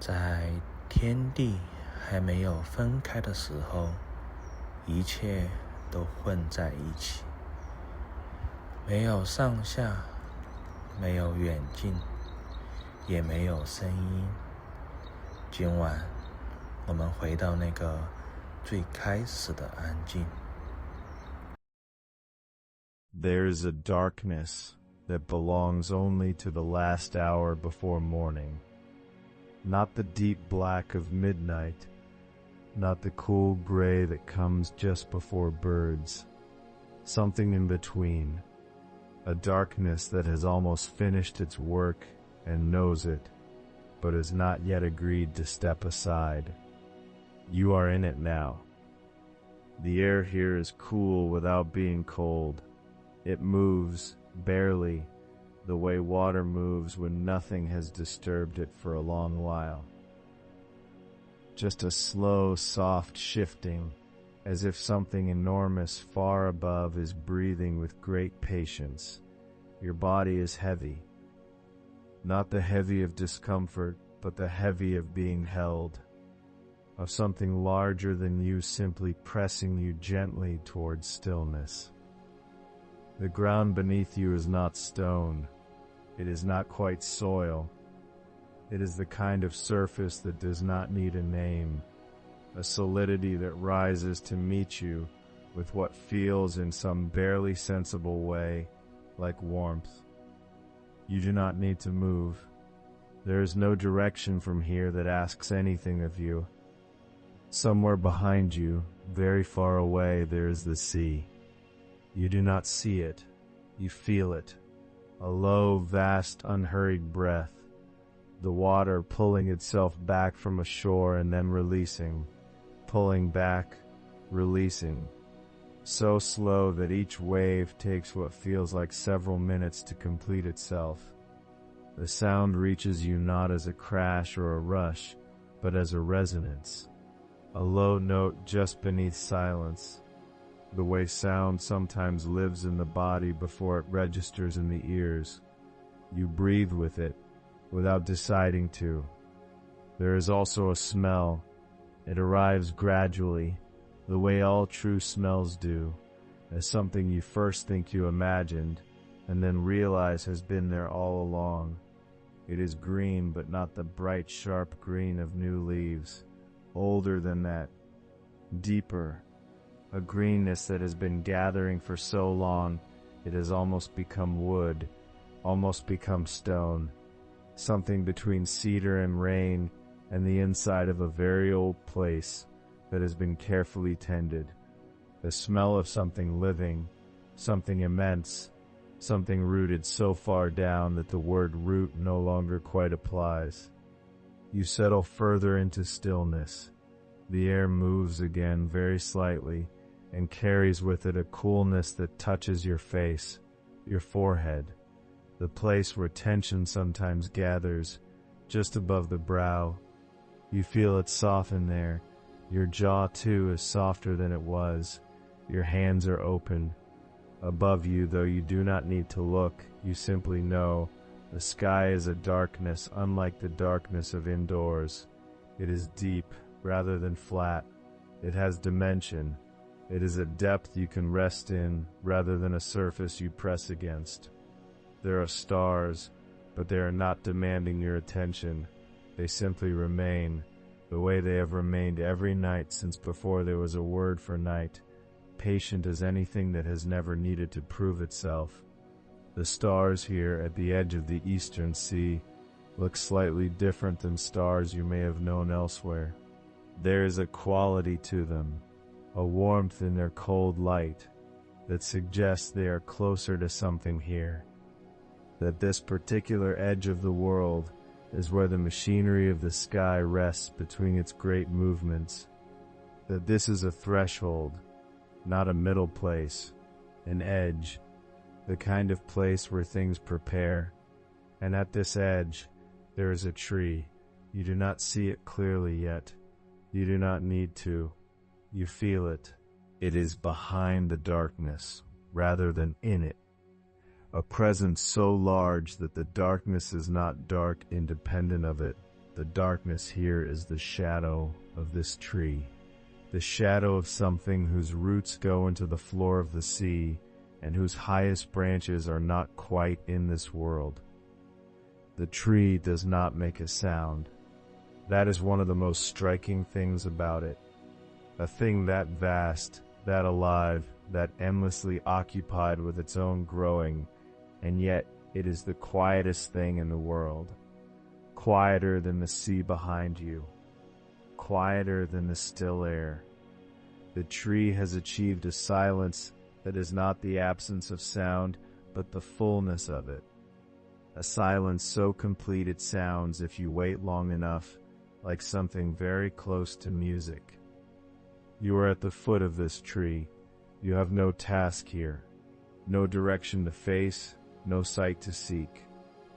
在天地还没有分开的时候，一切都混在一起，没有上下，没有远近，也没有声音。今晚我们回到那个最开始的安静。 There's a darkness that belongs only to the last hour before morning. Not the deep black of midnight, not the cool gray that comes just before birds. Something in between. A darkness that has almost finished its work and knows it, but has not yet agreed to step aside. You are in it now. The air here is cool without being cold. It moves, barely, the way water moves when nothing has disturbed it for a long while. Just a slow, soft shifting, as if something enormous far above is breathing with great patience. Your body is heavy. Not the heavy of discomfort, but the heavy of being held. Of something larger than you simply pressing you gently towards stillness. The ground beneath you is not stone. It is not quite soil. It is the kind of surface that does not need a name, a solidity that rises to meet you with what feels in some barely sensible way like warmth. You do not need to move. There is no direction from here that asks anything of you. Somewhere behind you, very far away, there is the sea. You do not see it, you feel it, a low, vast, unhurried breath, the water pulling itself back from a shore and then releasing, pulling back, releasing, so slow that each wave takes what feels like several minutes to complete itself. The sound reaches you not as a crash or a rush, but as a resonance, a low note just beneath silence. The way sound sometimes lives in the body before it registers in the ears. You breathe with it, without deciding to. There is also a smell. It arrives gradually, the way all true smells do, as something you first think you imagined, and then realize has been there all along. It is green, but not the bright, sharp green of new leaves. Older than that. Deeper. A greenness that has been gathering for so long, it has almost become wood, almost become stone. Something between cedar and rain and the inside of a very old place that has been carefully tended. The smell of something living, something immense, something rooted so far down that the word root no longer quite applies. You settle further into stillness. The air moves again very slightly, and carries with it a coolness that touches your face, your forehead, the place where tension sometimes gathers, just above the brow. You feel it soften there. Your jaw too is softer than it was. Your hands are open. Above you, though you do not need to look, you simply know, the sky is a darkness unlike the darkness of indoors. It is deep, rather than flat. It has dimension. It is a depth you can rest in, rather than a surface you press against. There are stars, but they are not demanding your attention. They simply remain, the way they have remained every night since before there was a word for night, patient as anything that has never needed to prove itself. The stars here at the edge of the eastern sea look slightly different than stars you may have known elsewhere. There is a quality to them, a warmth in their cold light that suggests they are closer to something here. That this particular edge of the world is where the machinery of the sky rests between its great movements. That this is a threshold, not a middle place, an edge, the kind of place where things prepare. And at this edge, there is a tree. You do not see it clearly yet. You do not need to. You feel it. It is behind the darkness, rather than in it. A presence so large that the darkness is not dark independent of it, The darkness here is the shadow of this tree, the shadow of something whose roots go into the floor of the sea and whose highest branches are not quite in this world. The tree does not make a sound. That is one of the most striking things about it. A thing that vast, that alive, that endlessly occupied with its own growing, and yet it is the quietest thing in the world. Quieter than the sea behind you. Quieter than the still air. The tree has achieved a silence that is not the absence of sound, but the fullness of it. A silence so complete it sounds, if you wait long enough, like something very close to music. You are at the foot of this tree. You have no task here, no direction to face, no sight to seek.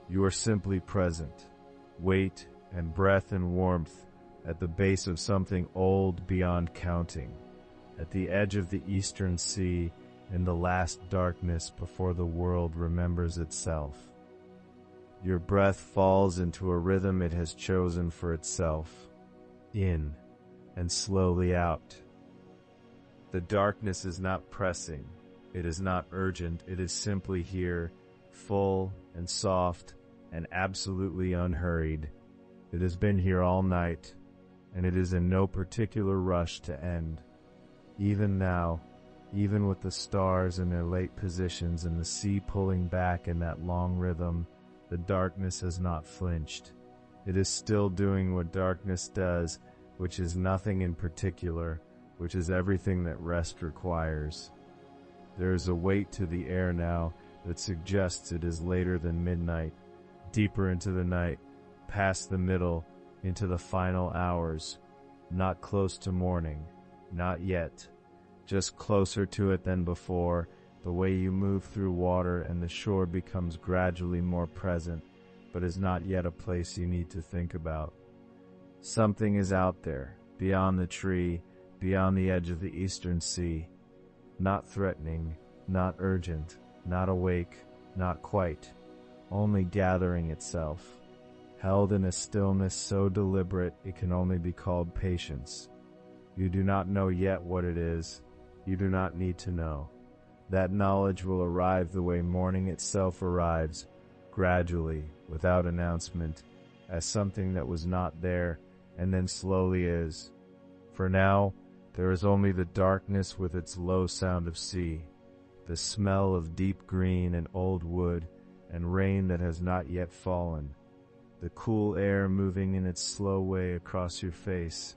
You are simply present, weight and breath and warmth, at the base of something old beyond counting, at the edge of the eastern sea, in the last darkness before the world remembers itself. Your breath falls into a rhythm it has chosen for itself, in and slowly out. The darkness is not pressing, it is not urgent, it is simply here, full and soft and absolutely unhurried. It has been here all night, and it is in no particular rush to end. Even now, even with the stars in their late positions and the sea pulling back in that long rhythm, the darkness has not flinched. It is still doing what darkness does, which is nothing in particular, which is everything that rest requires. There is a weight to the air now that suggests it is later than midnight, deeper into the night, past the middle, into the final hours, not close to morning, not yet, just closer to it than before. The way you move through water and the shore becomes gradually more present, but is not yet a place you need to think about. Something is out there, beyond the tree, beyond the edge of the eastern sea, not threatening, not urgent, not awake, not quite, only gathering itself, held in a stillness so deliberate it can only be called patience. You do not know yet what it is. You do not need to know. That knowledge will arrive the way morning itself arrives, gradually, without announcement, as something that was not there, and then slowly is. For now, there is only the darkness with its low sound of sea, the smell of deep green and old wood, and rain that has not yet fallen, the cool air moving in its slow way across your face,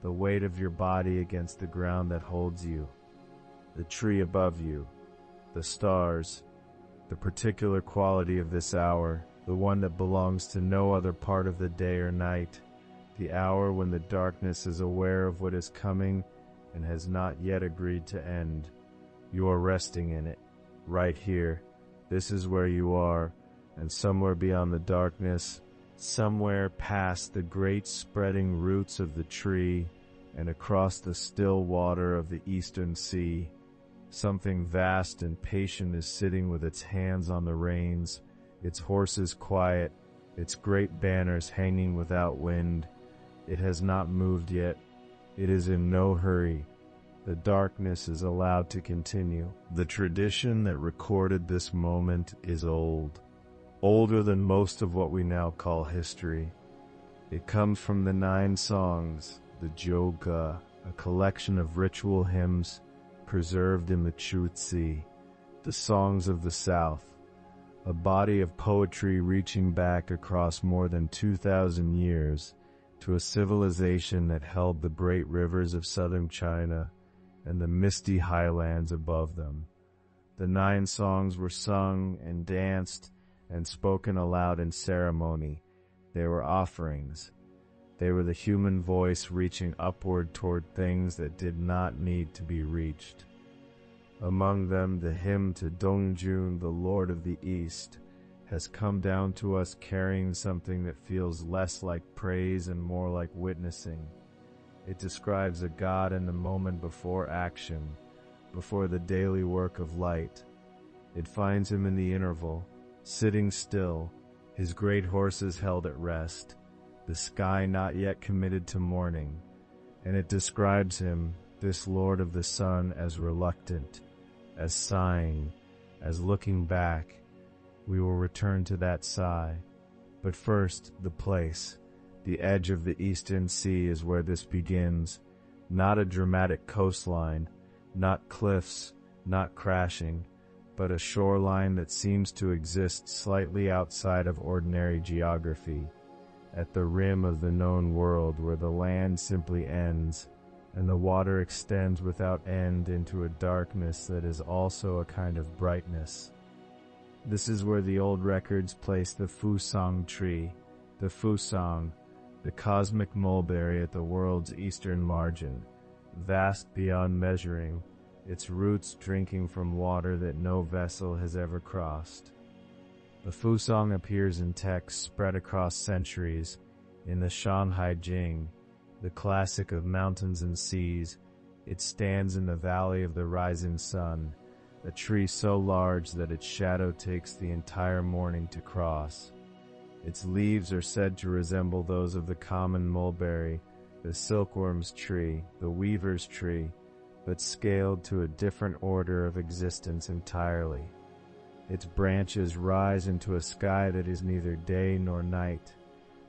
the weight of your body against the ground that holds you, the tree above you, the stars, the particular quality of this hour, the one that belongs to no other part of the day or night, the hour when the darkness is aware of what is coming and has not yet agreed to end. You are resting in it, right here. This is where you are, and somewhere beyond the darkness, somewhere past the great spreading roots of the tree and across the still water of the eastern sea, something vast and patient is sitting with its hands on the reins, its horses quiet, its great banners hanging without wind. It has not moved yet. It is in no hurry. The darkness is allowed to continue. The tradition that recorded this moment is old, older than most of what we now call history. It comes from the 9 songs, the Jōga, a collection of ritual hymns preserved in the Chǔ Cí, the songs of the South, a body of poetry reaching back across more than 2,000 years to a civilization that held the great rivers of southern China and the misty highlands above them. The 9 songs were sung and danced and spoken aloud in ceremony. They were offerings. They were the human voice reaching upward toward things that did not need to be reached. Among them, the hymn to Dōng Jūn, the Lord of the East, has come down to us carrying something that feels less like praise and more like witnessing. It describes a God in the moment before action, before the daily work of light. It finds him in the interval, sitting still, his great horses held at rest, the sky not yet committed to mourning, and it describes him, this Lord of the Sun, as reluctant, as sighing, as looking back. We will return to that sigh. But first, the place. The edge of the Eastern Sea is where this begins. Not a dramatic coastline, not cliffs, not crashing, but a shoreline that seems to exist slightly outside of ordinary geography, at the rim of the known world where the land simply ends, and the water extends without end into a darkness that is also a kind of brightness. This is where the old records place the Fusang tree, the Fusang, the cosmic mulberry at the world's eastern margin, vast beyond measuring, its roots drinking from water that no vessel has ever crossed. The Fusang appears in texts spread across centuries, in the Shānhǎijīng, the classic of mountains and seas. It stands in the valley of the rising sun, a tree so large that its shadow takes the entire morning to cross. Its leaves are said to resemble those of the common mulberry, the silkworm's tree, the weaver's tree, but scaled to a different order of existence entirely. Its branches rise into a sky that is neither day nor night.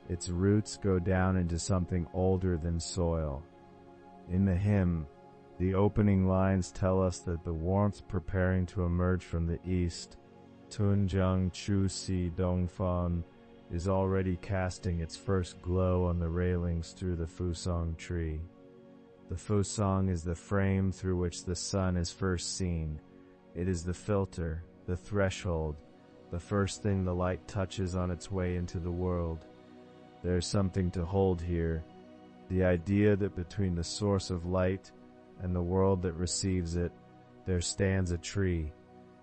Its roots go down into something older than soil. In the hymn, the opening lines tell us that the warmth preparing to emerge from the east, Tunjiang Chǔ Cí Dōng Jūn, is already casting its first glow on the railings through the Fusang tree. The Fusang is the frame through which the sun is first seen. It is the filter, the threshold, the first thing the light touches on its way into the world. There is something to hold here, the idea that between the source of light and the world that receives it, there stands a tree,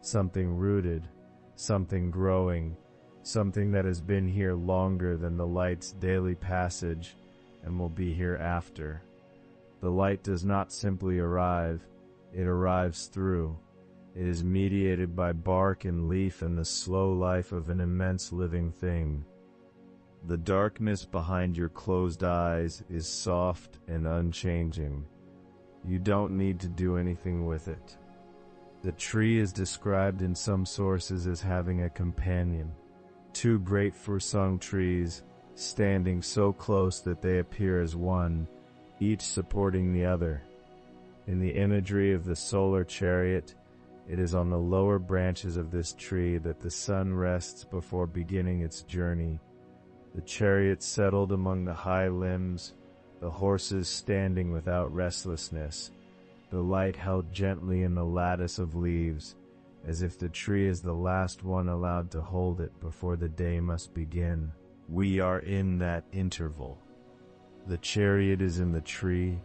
something rooted, something growing, something that has been here longer than the light's daily passage and will be here after. The light does not simply arrive, it arrives through. It is mediated by bark and leaf and the slow life of an immense living thing. The darkness behind your closed eyes is soft and unchanging. You don't need to do anything with it. The tree is described in some sources as having a companion. Two great Fusang trees, standing so close that they appear as one, each supporting the other. In the imagery of the solar chariot, it is on the lower branches of this tree that the sun rests before beginning its journey. The chariot settled among the high limbs, the horses standing without restlessness, the light held gently in the lattice of leaves, as if the tree is the last one allowed to hold it before the day must begin. We are in that interval. The chariot is in the tree,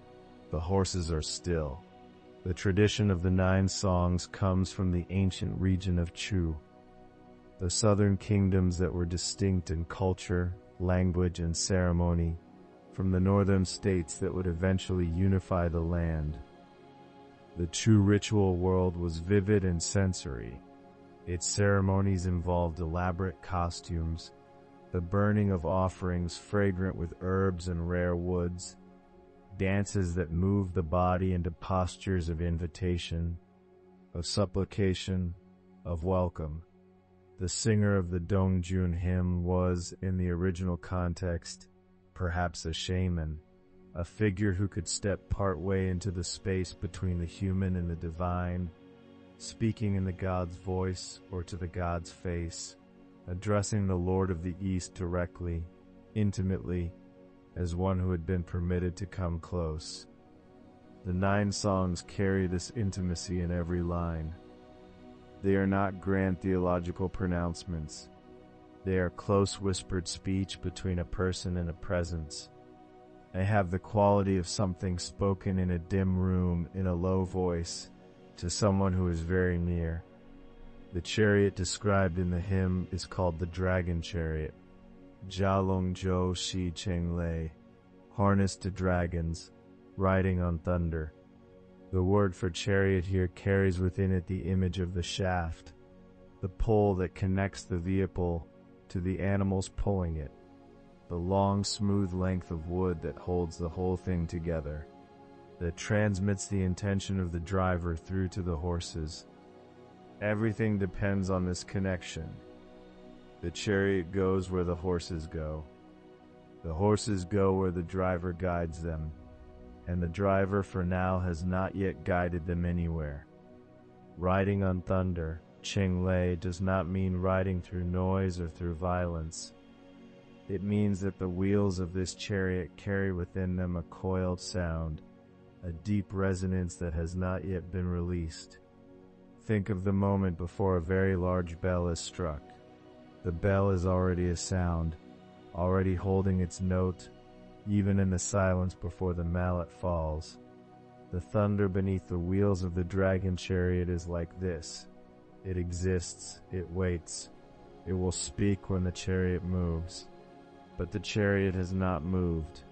the horses are still. The tradition of the 9 songs comes from the ancient region of Chǔ. The southern kingdoms that were distinct in culture, language, and ceremony, from the northern states that would eventually unify the land. The Chǔ ritual world was vivid and sensory. Its ceremonies involved elaborate costumes, the burning of offerings fragrant with herbs and rare woods, dances that moved the body into postures of invitation, of supplication, of welcome. The singer of the Dōng Jūn hymn was, in the original context, perhaps a shaman, a figure who could step partway into the space between the human and the divine, speaking in the god's voice or to the god's face, addressing the Lord of the East directly, intimately, as one who had been permitted to come close. The 9 songs carry this intimacy in every line. They are not grand theological pronouncements. They are close whispered speech between a person and a presence. They have the quality of something spoken in a dim room in a low voice to someone who is very near. The chariot described in the hymn is called the dragon chariot, Jialong Zhou Shi Cheng Lei, harnessed to dragons, riding on thunder. The word for chariot here carries within it the image of the shaft, the pole that connects the vehicle to the animals pulling it. the long, smooth length of wood that holds the whole thing together, that transmits the intention of the driver through to the horses. Everything depends on this connection. The chariot goes where the horses go. The horses go where the driver guides them, and the driver for now has not yet guided them anywhere. Riding on thunder, Qinglei, does not mean riding through noise or through violence. It means that the wheels of this chariot carry within them a coiled sound, a deep resonance that has not yet been released. Think of the moment before a very large bell is struck. The bell is already a sound, already holding its note, even in the silence before the mallet falls. The thunder beneath the wheels of the dragon chariot is like this. It exists, it waits. It will speak when the chariot moves. But the chariot has not moved.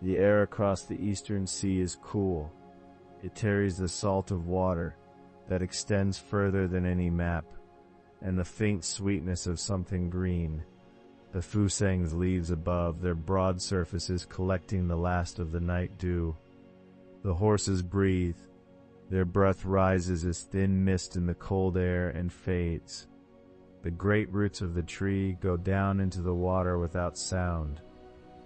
The air across the eastern sea is cool. It carries the salt of water that extends further than any map, and the faint sweetness of something green. The Fusang's leaves above, their broad surfaces collecting the last of the night dew. The horses breathe. Their breath rises as thin mist in the cold air and fades. The great roots of the tree go down into the water without sound.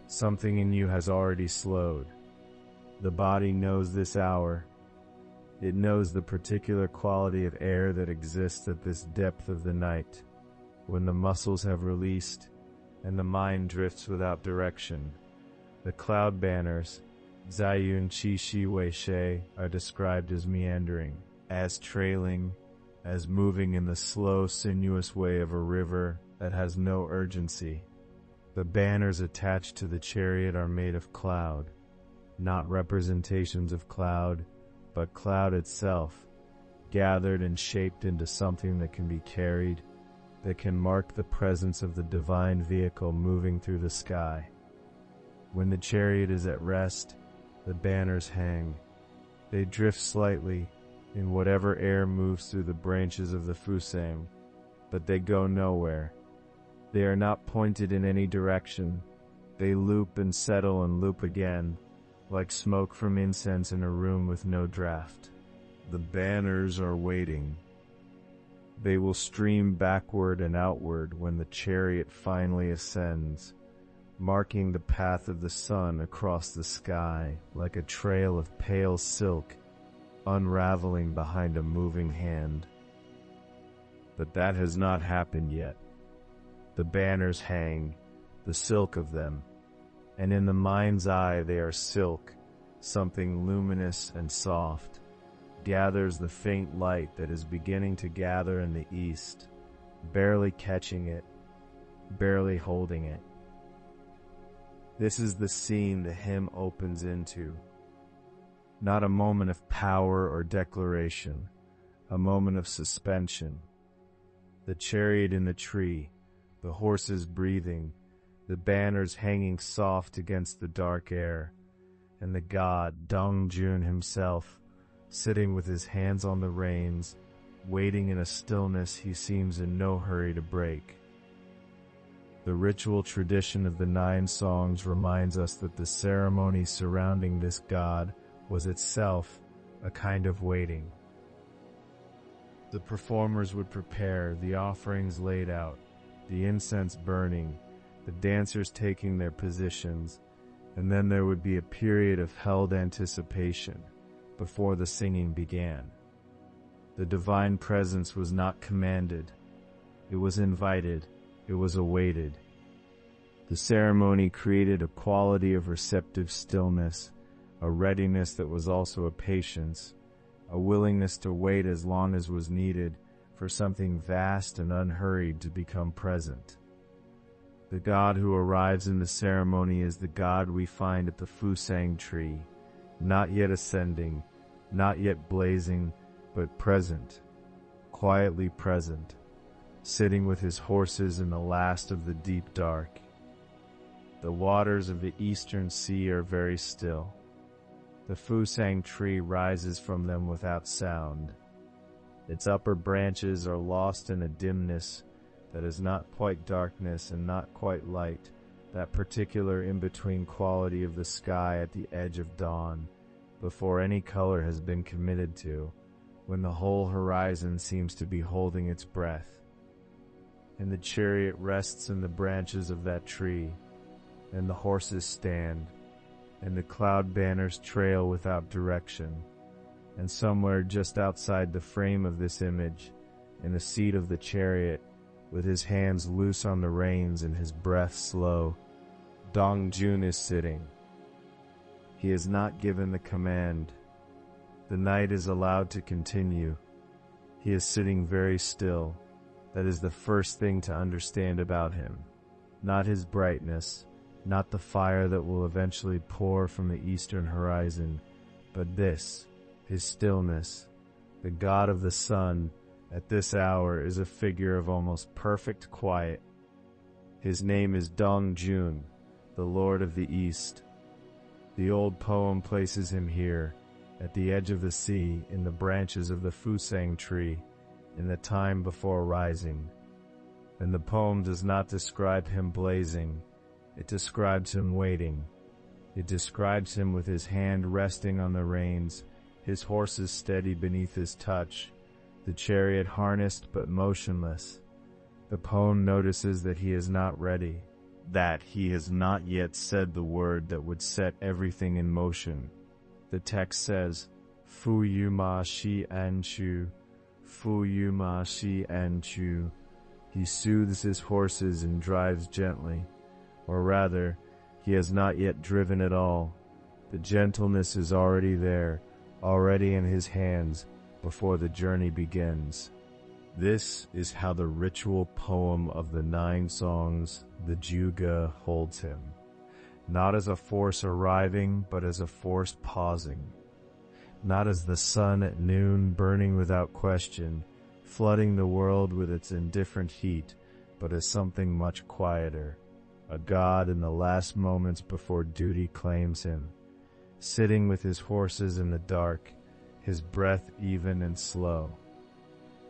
Something in you has already slowed. The body knows this hour. It knows the particular quality of air that exists at this depth of the night, when the muscles have released and the mind drifts without direction. The cloud banners, Zayun Qi Shi Wei She, are described as meandering, as trailing, as moving in the slow, sinuous way of a river that has no urgency. The banners attached to the chariot are made of cloud, not representations of cloud, but cloud itself, gathered and shaped into something that can be carried, that can mark the presence of the divine vehicle moving through the sky. When the chariot is at rest, the banners hang. They drift slightly in whatever air moves through the branches of the Fusang, but they go nowhere. They are not pointed in any direction. They loop and settle and loop again, like smoke from incense in a room with no draft. The banners are waiting. They will stream backward and outward when the chariot finally ascends, marking the path of the sun across the sky like a trail of pale silk unraveling behind a moving hand. But that has not happened yet. The banners hang, the silk of them, and in the mind's eye they are silk, something luminous and soft, gathers the faint light that is beginning to gather in the east, barely catching it, barely holding it. This is the scene the hymn opens into. Not a moment of power or declaration, a moment of suspension. The chariot in the tree, the horses breathing, the banners hanging soft against the dark air, and the god, Dōng Jūn himself, sitting with his hands on the reins, waiting in a stillness he seems in no hurry to break. The ritual tradition of the 9 songs reminds us that the ceremony surrounding this god was itself a kind of waiting. The performers would prepare, the offerings laid out, the incense burning, the dancers taking their positions, and then there would be a period of held anticipation before the singing began. The divine presence was not commanded. It was invited. It was awaited. The ceremony created a quality of receptive stillness, a readiness that was also a patience, a willingness to wait as long as was needed for something vast and unhurried to become present. The god who arrives in the ceremony is the god we find at the Fusang tree, not yet ascending, not yet blazing, but present, quietly present, sitting with his horses in the last of the deep dark. The waters of the eastern sea are very still. The Fusang tree rises from them without sound. Its upper branches are lost in a dimness that is not quite darkness and not quite light, that particular in-between quality of the sky at the edge of dawn, before any color has been committed to, when the whole horizon seems to be holding its breath. And the chariot rests in the branches of that tree, and the horses stand, and the cloud banners trail without direction, and somewhere just outside the frame of this image, in the seat of the chariot, with his hands loose on the reins and his breath slow, Dōng Jūn is sitting. He is not given the command. The night is allowed to continue. He is sitting very still. That is the first thing to understand about him. Not his brightness, not the fire that will eventually pour from the eastern horizon, but this, his stillness. The god of the sun, at this hour, is a figure of almost perfect quiet. His name is Dōng Jūn, the Lord of the East. The old poem places him here, at the edge of the sea, in the branches of the fusang tree, in the time before rising. And the poem does not describe him blazing, it describes him waiting. It describes him with his hand resting on the reins, his horses steady beneath his touch, the chariot harnessed but motionless. The poem notices that he is not ready, that he has not yet said the word that would set everything in motion. The text says, Fu yu ma shi an chu, Fu yu ma shi an chu. He soothes his horses and drives gently, or rather, he has not yet driven at all. The gentleness is already there, already in his hands, before the journey begins. This is how the ritual poem of the 9 songs, the Juga, holds him. Not as a force arriving, but as a force pausing. Not as the sun at noon burning without question, flooding the world with its indifferent heat, but as something much quieter. A god in the last moments before duty claims him, sitting with his horses in the dark, his breath even and slow.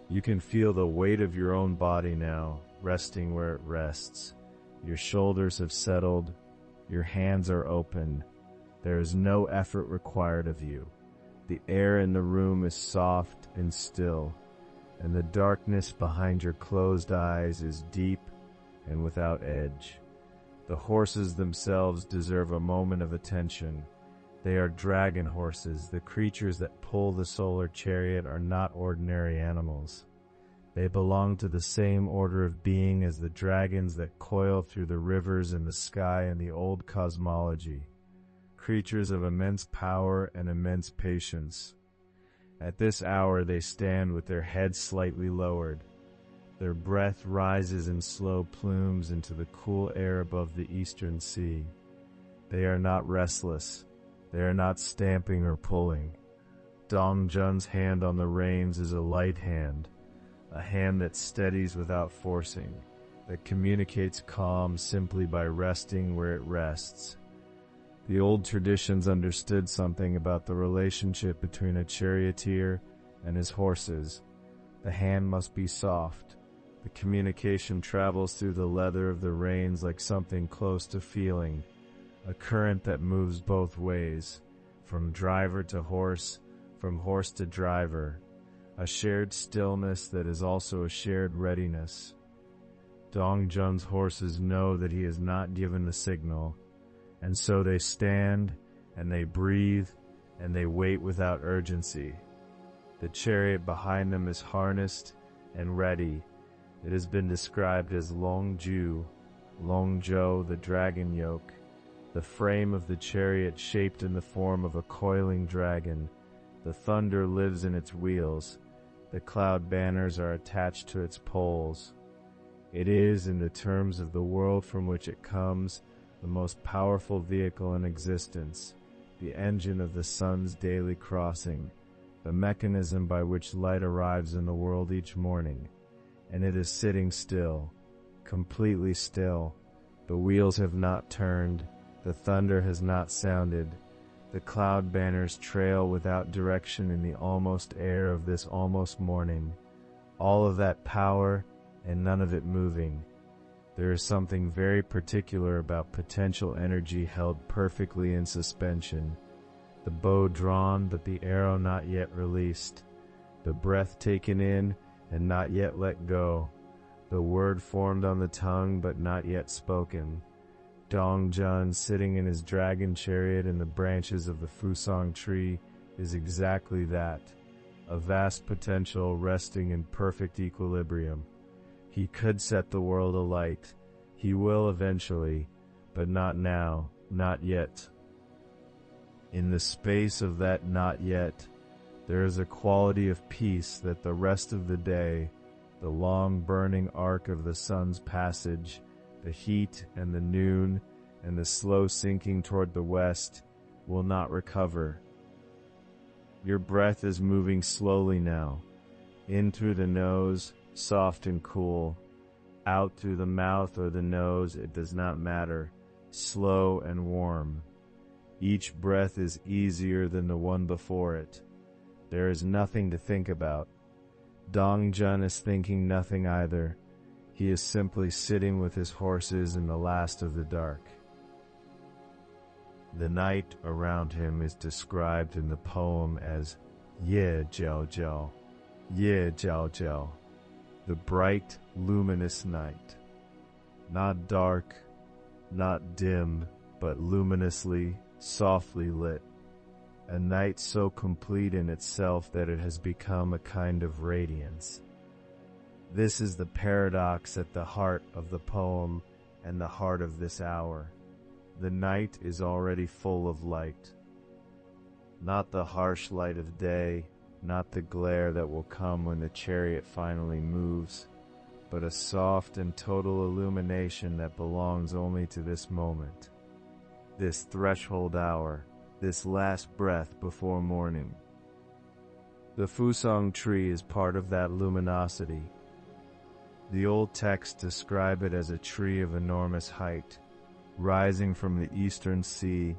You can feel the weight of your own body now, resting where it rests. Your shoulders have settled, your hands are open. There is no effort required of you. The air in the room is soft and still, and the darkness behind your closed eyes is deep and without edge. The horses themselves deserve a moment of attention. They are dragon horses. The creatures that pull the solar chariot are not ordinary animals. They belong to the same order of being as the dragons that coil through the rivers in the sky in the old cosmology. Creatures of immense power and immense patience. At this hour they stand with their heads slightly lowered. Their breath rises in slow plumes into the cool air above the eastern sea. They are not restless. They are not stamping or pulling. Dōng Jūn's hand on the reins is a light hand, a hand that steadies without forcing, that communicates calm simply by resting where it rests. The old traditions understood something about the relationship between a charioteer and his horses. The hand must be soft. The communication travels through the leather of the reins like something close to feeling, a current that moves both ways, from driver to horse, from horse to driver, a shared stillness that is also a shared readiness. Dōng Jūn's horses know that he has not given the signal, and so they stand, and they breathe, and they wait without urgency. The chariot behind them is harnessed and ready. It has been described as Long Ju, Long Zhou, the dragon yoke, the frame of the chariot shaped in the form of a coiling dragon. The thunder lives in its wheels. The cloud banners are attached to its poles. It is, in the terms of the world from which it comes, the most powerful vehicle in existence, the engine of the sun's daily crossing, the mechanism by which light arrives in the world each morning. And it is sitting still, completely still. The wheels have not turned, the thunder has not sounded, the cloud banners trail without direction in the almost air of this almost morning. All of that power and none of it moving. There is something very particular about potential energy held perfectly in suspension. The bow drawn, but the arrow not yet released. The breath taken in and not yet let go. The word formed on the tongue, but not yet spoken. Dōng Jūn, sitting in his dragon chariot in the branches of the Fusang tree, is exactly that. A vast potential resting in perfect equilibrium. He could set the world alight. He will eventually, but not now, not yet. In the space of that not yet, there is a quality of peace that the rest of the day, the long burning arc of the sun's passage, the heat and the noon, and the slow sinking toward the west, will not recover. Your breath is moving slowly now, in through the nose, soft and cool, out through the mouth or the nose, it does not matter, slow and warm. Each breath is easier than the one before it. There is nothing to think about. Dōng Jūn is thinking nothing either. He is simply sitting with his horses in the last of the dark. The night around him is described in the poem as Ye Jiao Jiao, Ye Jiao Jiao, the bright, luminous night. Not dark, not dim, but luminously, softly lit. A night so complete in itself that it has become a kind of radiance. This is the paradox at the heart of the poem and the heart of this hour. The night is already full of light. Not the harsh light of day, not the glare that will come when the chariot finally moves, but a soft and total illumination that belongs only to this moment, this threshold hour, this last breath before morning. The Fusang tree is part of that luminosity. The old texts describe it as a tree of enormous height, rising from the eastern sea,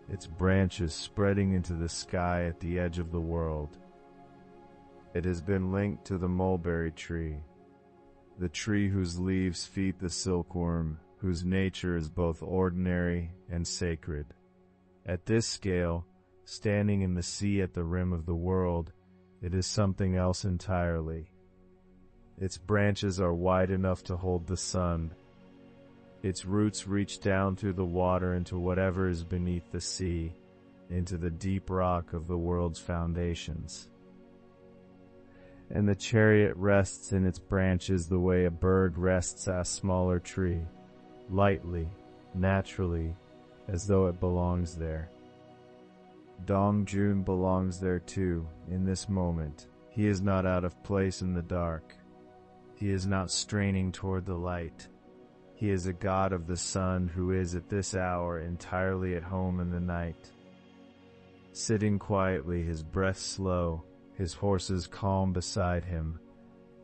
its branches spreading into the sky at the edge of the world. It has been linked to the mulberry tree, the tree whose leaves feed the silkworm, whose nature is both ordinary and sacred. At this scale, standing in the sea at the rim of the world, it is something else entirely. Its branches are wide enough to hold the sun. Its roots reach down through the water into whatever is beneath the sea, into the deep rock of the world's foundations. And the chariot rests in its branches the way a bird rests on a smaller tree, lightly, naturally, as though it belongs there. Dōng Jūn belongs there too, in this moment. He is not out of place in the dark. He is not straining toward the light. He is a god of the sun who is at this hour entirely at home in the night. Sitting quietly, his breath slow, his horses calm beside him,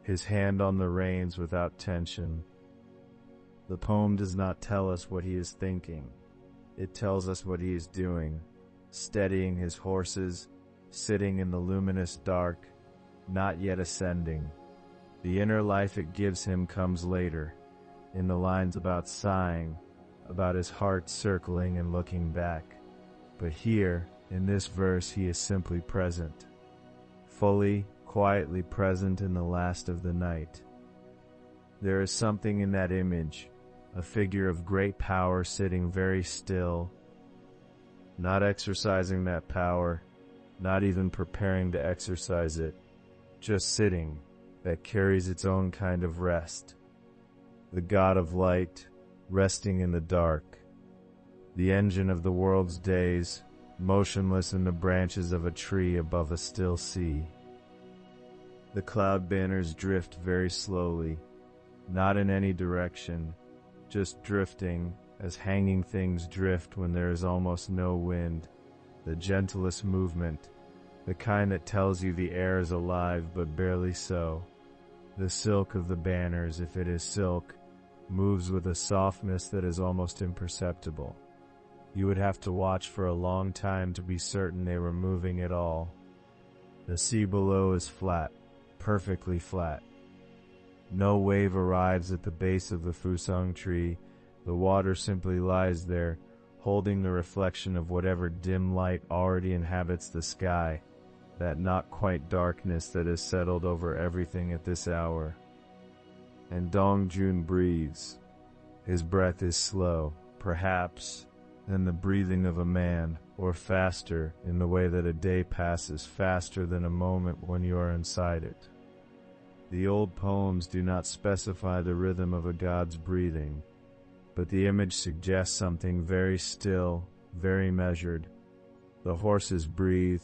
his hand on the reins without tension. The poem does not tell us what he is thinking. It tells us what he is doing, steadying his horses, sitting in the luminous dark, not yet ascending. The inner life it gives him comes later, in the lines about sighing, about his heart circling and looking back. But here, in this verse, he is simply present, fully, quietly present in the last of the night. There is something in that image, a figure of great power sitting very still, not exercising that power, not even preparing to exercise it, just sitting, that carries its own kind of rest. The god of light, resting in the dark. The engine of the world's days, motionless in the branches of a tree above a still sea. The cloud banners drift very slowly, not in any direction, just drifting, as hanging things drift when there is almost no wind, the gentlest movement, the kind that tells you the air is alive but barely so. The silk of the banners, if it is silk, moves with a softness that is almost imperceptible. You would have to watch for a long time to be certain they were moving at all. The sea below is flat, perfectly flat. No wave arrives at the base of the Fusang tree. The water simply lies there, holding the reflection of whatever dim light already inhabits the sky, that not quite darkness that has settled over everything at this hour. And Dōng Jūn breathes. His breath is slow, perhaps, than the breathing of a man, or faster in the way that a day passes faster than a moment when you are inside it. The old poems do not specify the rhythm of a god's breathing, but the image suggests something very still, very measured. The horses breathe,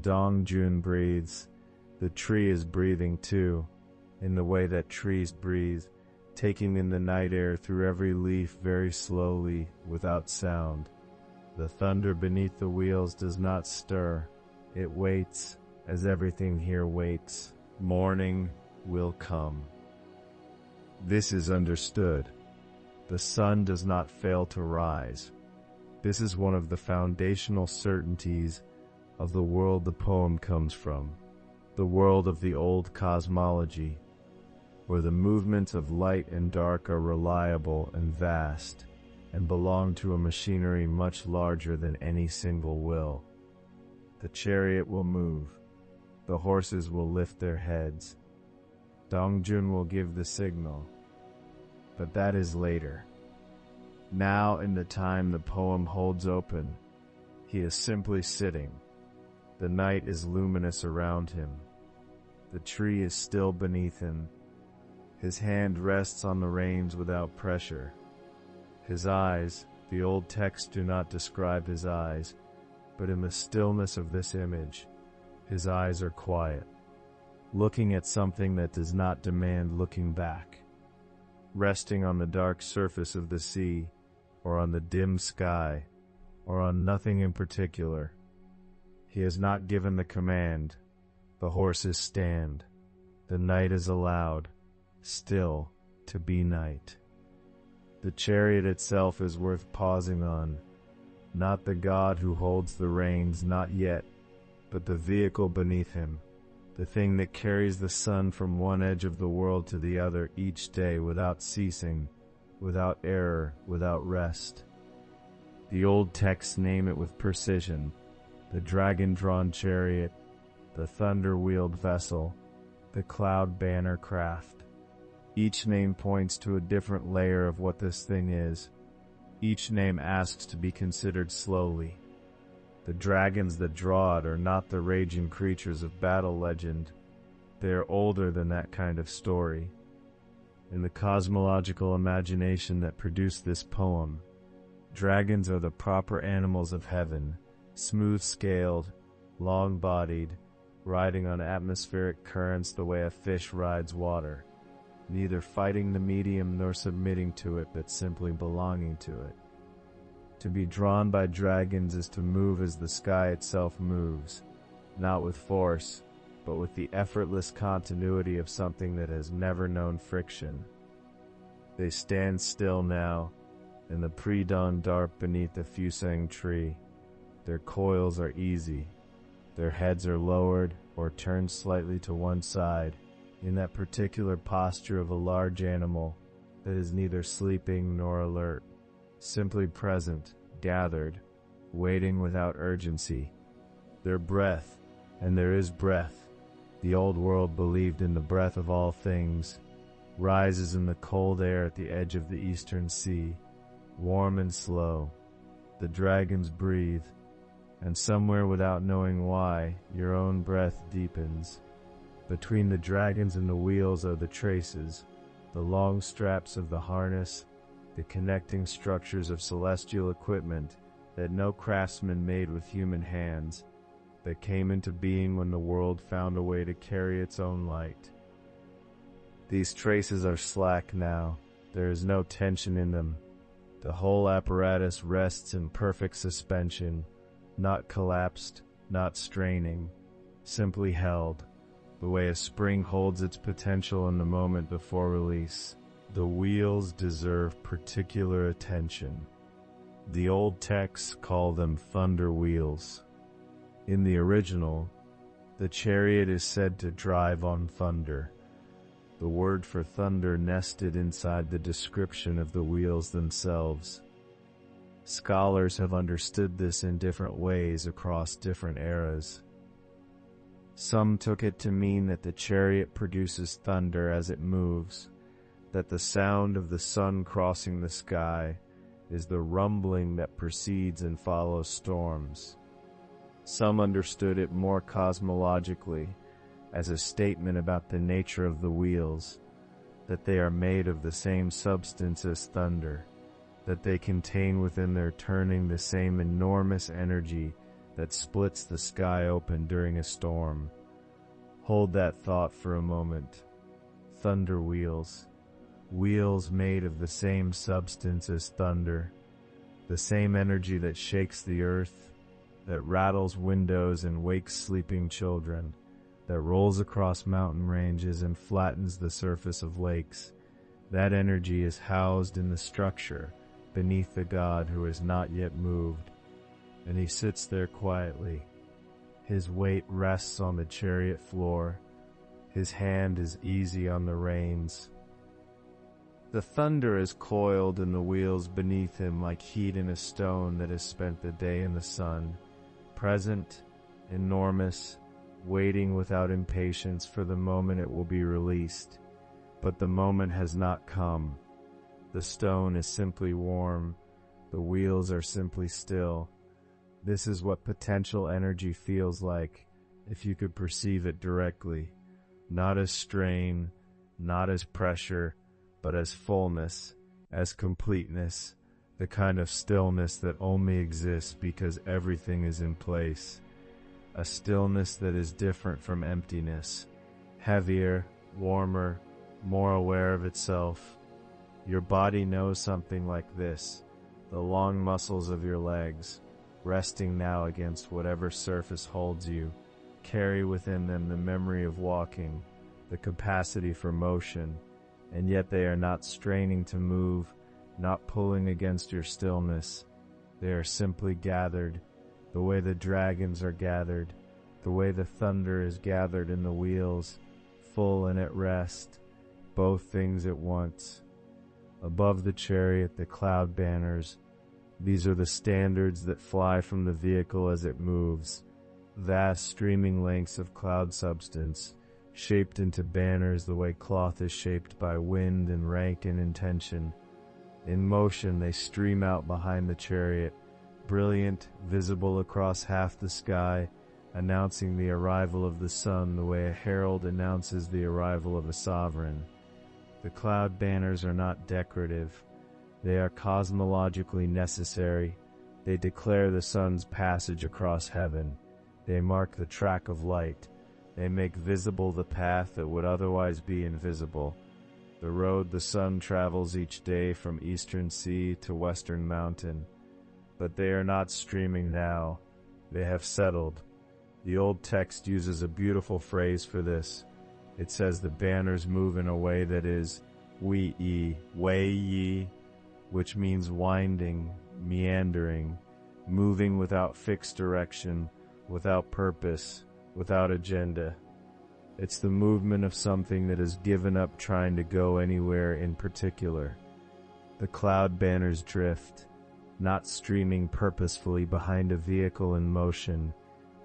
Dōng Jūn breathes, the tree is breathing too, in the way that trees breathe, taking in the night air through every leaf very slowly, without sound. The thunder beneath the wheels does not stir. It waits, as everything here waits. Morning will come. This is understood. The sun does not fail to rise. This is one of the foundational certainties of the world the poem comes from, the world of the old cosmology, where the movements of light and dark are reliable and vast, and belong to a machinery much larger than any single will. The chariot will move. The horses will lift their heads. Dōng Jūn will give the signal. But that is later. Now, in the time the poem holds open, he is simply sitting. The night is luminous around him. The tree is still beneath him. His hand rests on the reins without pressure. His eyes, the old texts do not describe his eyes, but in the stillness of this image, his eyes are quiet, looking at something that does not demand looking back, resting on the dark surface of the sea, or on the dim sky, or on nothing in particular. He has not given the command. The horses stand. The night is allowed, still, to be night. The chariot itself is worth pausing on, not the god who holds the reins, not yet, but the vehicle beneath him, the thing that carries the sun from one edge of the world to the other each day without ceasing, without error, without rest. The old texts name it with precision: the dragon-drawn chariot, the thunder-wheeled vessel, the cloud-banner craft. Each name points to a different layer of what this thing is. Each name asks to be considered slowly. The dragons that draw it are not the raging creatures of battle legend. They are older than that kind of story. In the cosmological imagination that produced this poem, dragons are the proper animals of heaven, smooth-scaled, long-bodied, riding on atmospheric currents the way a fish rides water, neither fighting the medium nor submitting to it, but simply belonging to it. To be drawn by dragons is to move as the sky itself moves, not with force, but with the effortless continuity of something that has never known friction. They stand still now, in the pre-dawn dark beneath the Fusang tree. Their coils are easy. Their heads are lowered or turned slightly to one side, in that particular posture of a large animal that is neither sleeping nor alert, simply present, gathered, waiting without urgency. Their breath, and there is breath, the old world believed in the breath of all things, rises in the cold air at the edge of the eastern sea, warm and slow. The dragons breathe, and somewhere without knowing why, your own breath deepens. Between the dragons and the wheels are the traces, the long straps of the harness, the connecting structures of celestial equipment that no craftsman made with human hands, that came into being when the world found a way to carry its own light. These traces are slack now. There is no tension in them. The whole apparatus rests in perfect suspension, not collapsed, not straining, simply held, the way a spring holds its potential in the moment before release. The wheels deserve particular attention. The old texts call them thunder wheels. In the original, the chariot is said to drive on thunder. the word for thunder nested inside the description of the wheels themselves. Scholars have understood this in different ways across different eras. Some took it to mean that the chariot produces thunder as it moves, that the sound of the sun crossing the sky is the rumbling that precedes and follows storms. Some understood it more cosmologically, as a statement about the nature of the wheels, that they are made of the same substance as thunder, that they contain within their turning the same enormous energy that splits the sky open during a storm. Hold that thought for a moment. Thunder wheels. Wheels made of the same substance as thunder, the same energy that shakes the earth, that rattles windows and wakes sleeping children, that rolls across mountain ranges and flattens the surface of lakes. That energy is housed in the structure beneath the God who is not yet moved, and he sits there quietly. His weight rests on the chariot floor. His hand is easy on the reins. The thunder is coiled in the wheels beneath him like heat in a stone that has spent the day in the sun, present, enormous, waiting without impatience for the moment it will be released. But the moment has not come. The stone is simply warm. The wheels are simply still. This is what potential energy feels like if you could perceive it directly, not as strain, not as pressure, but as fullness, as completeness, the kind of stillness that only exists because everything is in place. A stillness that is different from emptiness, heavier, warmer, more aware of itself. Your body knows something like this, the long muscles of your legs, resting now against whatever surface holds you, carry within them the memory of walking, the capacity for motion, and yet they are not straining to move, not pulling against your stillness. They are simply gathered, the way the dragons are gathered, the way the thunder is gathered in the wheels, full and at rest, both things at once. Above the chariot, the cloud banners. These are the standards that fly from the vehicle as it moves, vast streaming lengths of cloud substance, shaped into banners the way cloth is shaped by wind and rank in intention. In motion they stream out behind the chariot, brilliant, visible across half the sky, announcing the arrival of the sun the way a herald announces the arrival of a sovereign. The cloud banners are not decorative. They are cosmologically necessary. They declare the sun's passage across heaven. They mark the track of light. They make visible the path that would otherwise be invisible, the road the sun travels each day from eastern sea to western mountain. But they are not streaming now. They have settled. The old text uses a beautiful phrase for this. It says the banners move in a way that is wei yi, which means winding, meandering, moving without fixed direction, without purpose, without agenda. It's the movement of something that has given up trying to go anywhere in particular. The cloud banners drift, not streaming purposefully behind a vehicle in motion,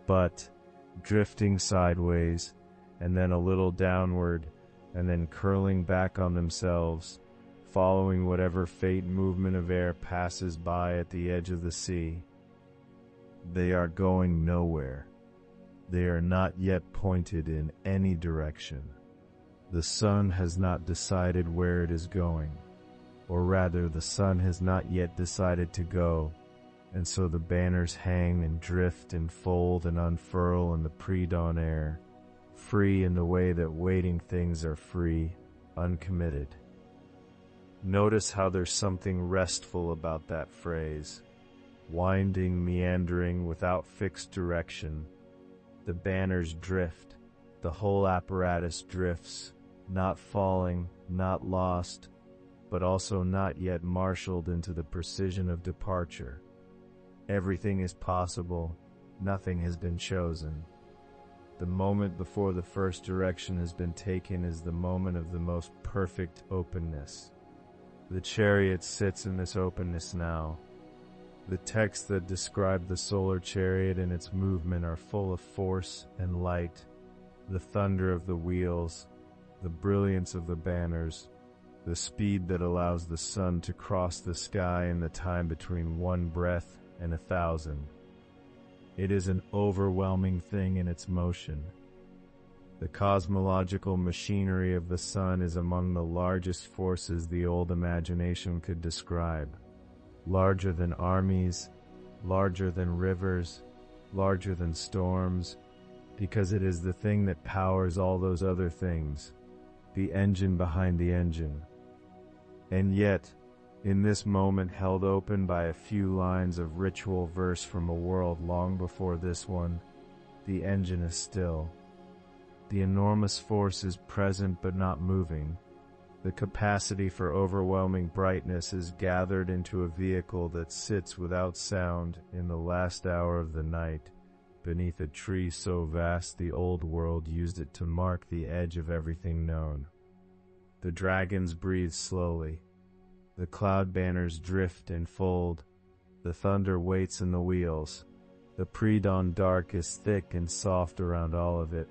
but drifting sideways, and then a little downward, and then curling back on themselves, following whatever faint movement of air passes by at the edge of the sea. They are going nowhere. They are not yet pointed in any direction. The sun has not decided where it is going, or rather the sun has not yet decided to go, and so the banners hang and drift and fold and unfurl in the pre-dawn air, free in the way that waiting things are free, uncommitted. Notice how there's something restful about that phrase. Winding, meandering, without fixed direction. The banners drift. The whole apparatus drifts, not falling, not lost, but also not yet marshaled into the precision of departure. Everything is possible. Nothing has been chosen. The moment before the first direction has been taken is the moment of the most perfect openness. The chariot sits in this openness now. The texts that describe the solar chariot and its movement are full of force and light, the thunder of the wheels, the brilliance of the banners, the speed that allows the sun to cross the sky in the time between one breath and 1,000. It is an overwhelming thing in its motion. The cosmological machinery of the sun is among the largest forces the old imagination could describe. Larger than armies, larger than rivers, larger than storms, because it is the thing that powers all those other things, the engine behind the engine. And yet, in this moment held open by a few lines of ritual verse from a world long before this one, the engine is still. The enormous force is present but not moving. The capacity for overwhelming brightness is gathered into a vehicle that sits without sound in the last hour of the night, beneath a tree so vast the old world used it to mark the edge of everything known. The dragons breathe slowly. The cloud banners drift and fold. The thunder waits in the wheels. The pre-dawn dark is thick and soft around all of it,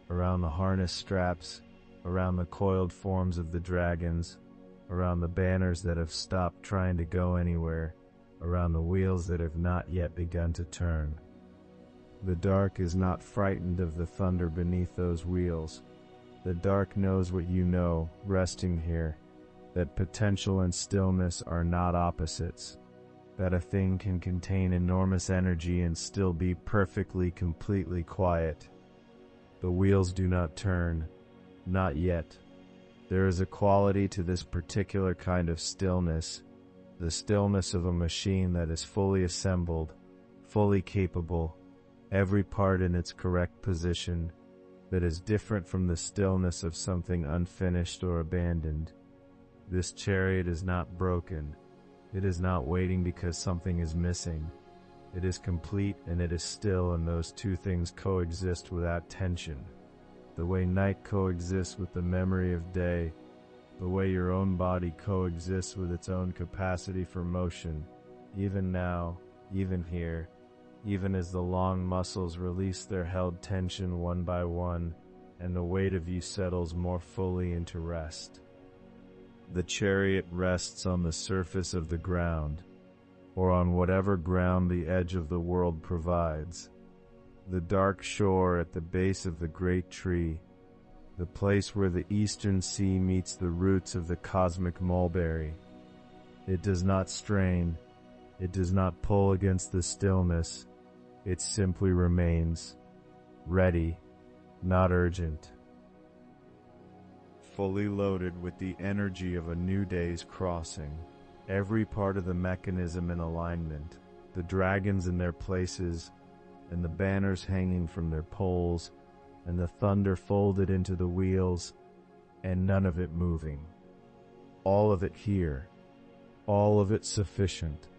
around the harness straps, around the coiled forms of the dragons, around the banners that have stopped trying to go anywhere, around the wheels that have not yet begun to turn. The dark is not frightened of the thunder beneath those wheels. The dark knows what you know, resting here, that potential and stillness are not opposites, that a thing can contain enormous energy and still be perfectly, completely quiet. The wheels do not turn. Not yet. There is a quality to this particular kind of stillness, the stillness of a machine that is fully assembled, fully capable, every part in its correct position, that is different from the stillness of something unfinished or abandoned. This chariot is not broken. It is not waiting because something is missing. It is complete and it is still, and those two things coexist without tension. The way night coexists with the memory of day, the way your own body coexists with its own capacity for motion, even now, even here, even as the long muscles release their held tension one by one, and the weight of you settles more fully into rest. The chariot rests on the surface of the ground, or on whatever ground the edge of the world provides. The dark shore at the base of the great tree, the place where the eastern sea meets the roots of the cosmic mulberry. It does not strain, it does not pull against the stillness, it simply remains, ready, not urgent. Fully loaded with the energy of a new day's crossing, every part of the mechanism in alignment, the dragons in their places, and the banners hanging from their poles, and the thunder folded into the wheels, and none of it moving. All of it here, all of it sufficient,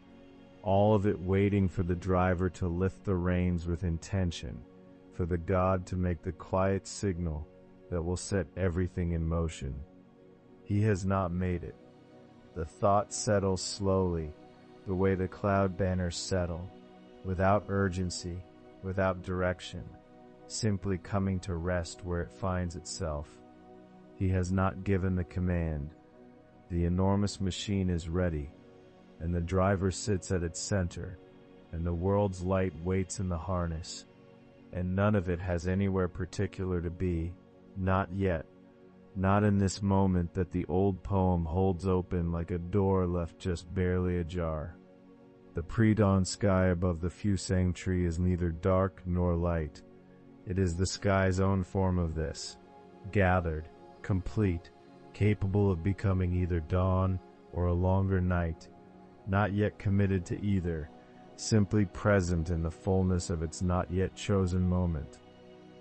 all of it waiting for the driver to lift the reins with intention, for the god to make the quiet signal that will set everything in motion. He has not made it. The thought settles slowly, the way the cloud banners settle, without urgency, without direction, simply coming to rest where it finds itself. He has not given the command. The enormous machine is ready, and the driver sits at its center, and the world's light waits in the harness, and none of it has anywhere particular to be, not yet, not in this moment that the old poem holds open like a door left just barely ajar. The pre-dawn sky above the fusang tree is neither dark nor light. It is the sky's own form of this, gathered, complete, capable of becoming either dawn or a longer night, not yet committed to either, simply present in the fullness of its not yet chosen moment.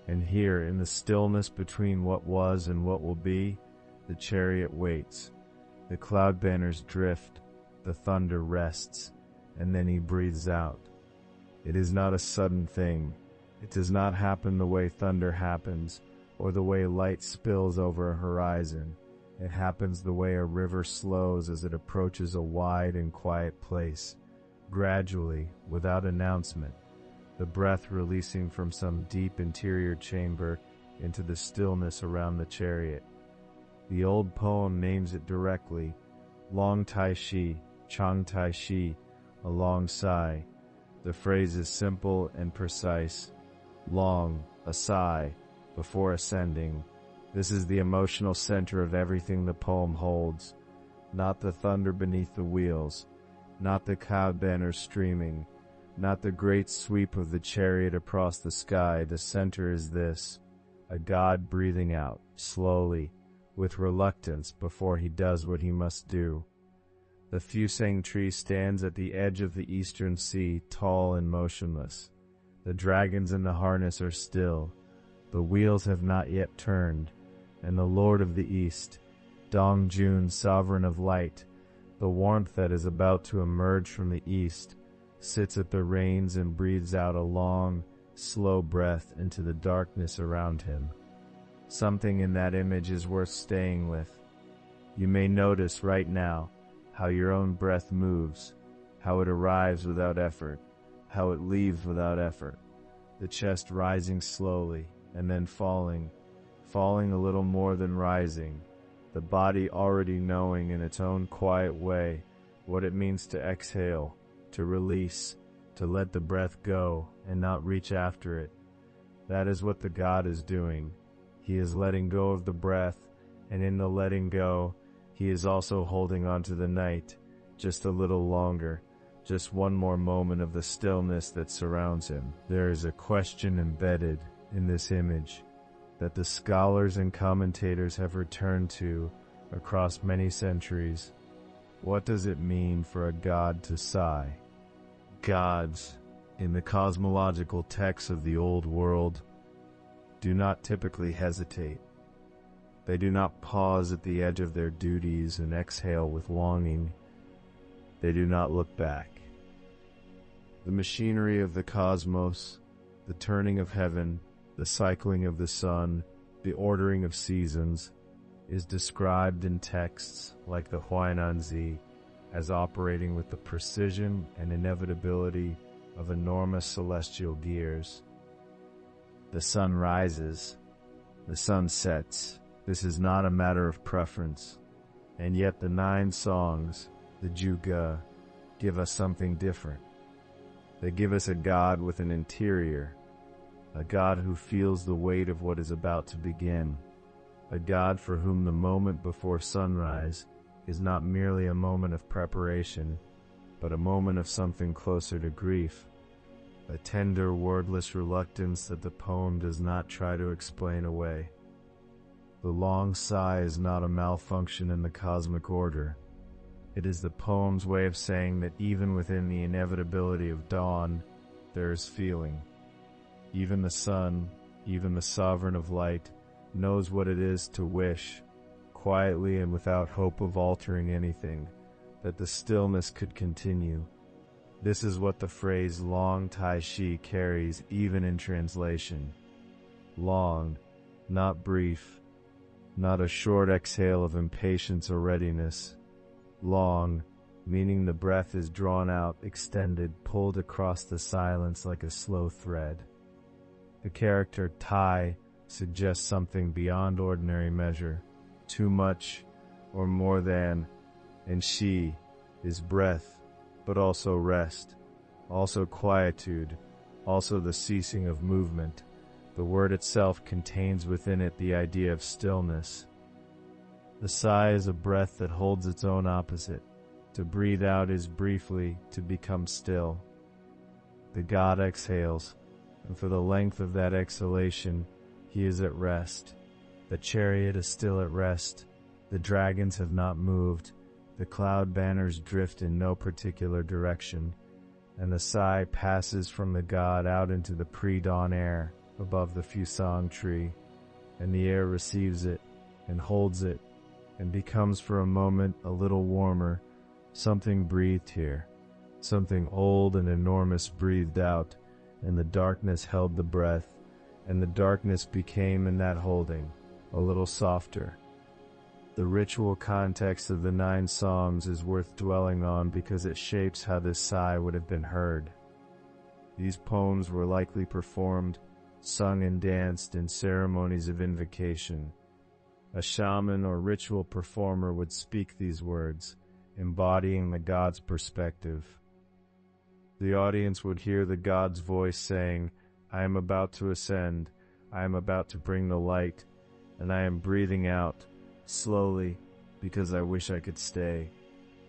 And here, in the stillness between what was and what will be, the chariot waits. The cloud banners drift, the thunder rests, and then he breathes out. It is not a sudden thing. It does not happen the way thunder happens, or the way light spills over a horizon. It happens the way a river slows as it approaches a wide and quiet place, gradually, without announcement, the breath releasing from some deep interior chamber into the stillness around the chariot. The old poem names it directly, Long Tai Shi, Chang Tai Shi, a long sigh. The phrase is simple and precise. Long, a sigh, before ascending. This is the emotional center of everything the poem holds. Not the thunder beneath the wheels, not the cloud banners streaming, not the great sweep of the chariot across the sky. The center is this, a God breathing out, slowly, with reluctance before he does what he must do. The fusang tree stands at the edge of the eastern sea, tall and motionless. The dragons in the harness are still. The wheels have not yet turned, and the Lord of the East, Dōng Jūn, sovereign of light, the warmth that is about to emerge from the east, sits at the reins and breathes out a long, slow breath into the darkness around him. Something in that image is worth staying with. You may notice right now how your own breath moves, how it arrives without effort, how it leaves without effort, the chest rising slowly and then falling a little more than rising, the body already knowing in its own quiet way what it means to exhale, to release, to let the breath go and not reach after it. That is what the God is doing. He is letting go of the breath, and in the letting go, he is also holding on to the night, just a little longer, just one more moment of the stillness that surrounds him. There is a question embedded in this image that the scholars and commentators have returned to across many centuries. What does it mean for a God to sigh? Gods, in the cosmological texts of the old world, do not typically hesitate. They do not pause at the edge of their duties and exhale with longing. They do not look back. The machinery of the cosmos, the turning of heaven, the cycling of the sun, the ordering of seasons, is described in texts like the Huáinánzǐ as operating with the precision and inevitability of enormous celestial gears. The sun rises, the sun sets. This is not a matter of preference, and yet the 9 songs, the Juga, give us something different. They give us a God with an interior, a God who feels the weight of what is about to begin, a God for whom the moment before sunrise is not merely a moment of preparation, but a moment of something closer to grief, a tender, wordless reluctance that the poem does not try to explain away. The long sigh is not a malfunction in the cosmic order. It is the poem's way of saying that even within the inevitability of dawn, there is feeling. Even the sun, even the sovereign of light, knows what it is to wish, quietly and without hope of altering anything, that the stillness could continue. This is what the phrase Long Tai Shi carries even in translation. Long, not brief, not a short exhale of impatience or readiness. Long, meaning the breath is drawn out, extended, pulled across the silence like a slow thread. The character Tai suggests something beyond ordinary measure, too much or more than, and Shi is breath, but also rest, also quietude, also the ceasing of movement. The word itself contains within it the idea of stillness. The sigh is a breath that holds its own opposite. To breathe out is briefly to become still. The God exhales, and for the length of that exhalation, he is at rest. The chariot is still at rest. The dragons have not moved. The cloud banners drift in no particular direction, and the sigh passes from the God out into the pre-dawn air above the fusang tree, and the air receives it and holds it and becomes for a moment a little warmer. Something breathed here, something old and enormous breathed out, and the darkness held the breath, and the darkness became in that holding a little softer. The ritual context of the 9 Psalms is worth dwelling on because it shapes how this sigh would have been heard. These poems were likely performed, sung and danced in ceremonies of invocation. A shaman or ritual performer would speak these words, embodying the god's perspective. The audience would hear the god's voice saying, "I am about to ascend, I am about to bring the light, and I am breathing out, slowly, because I wish I could stay."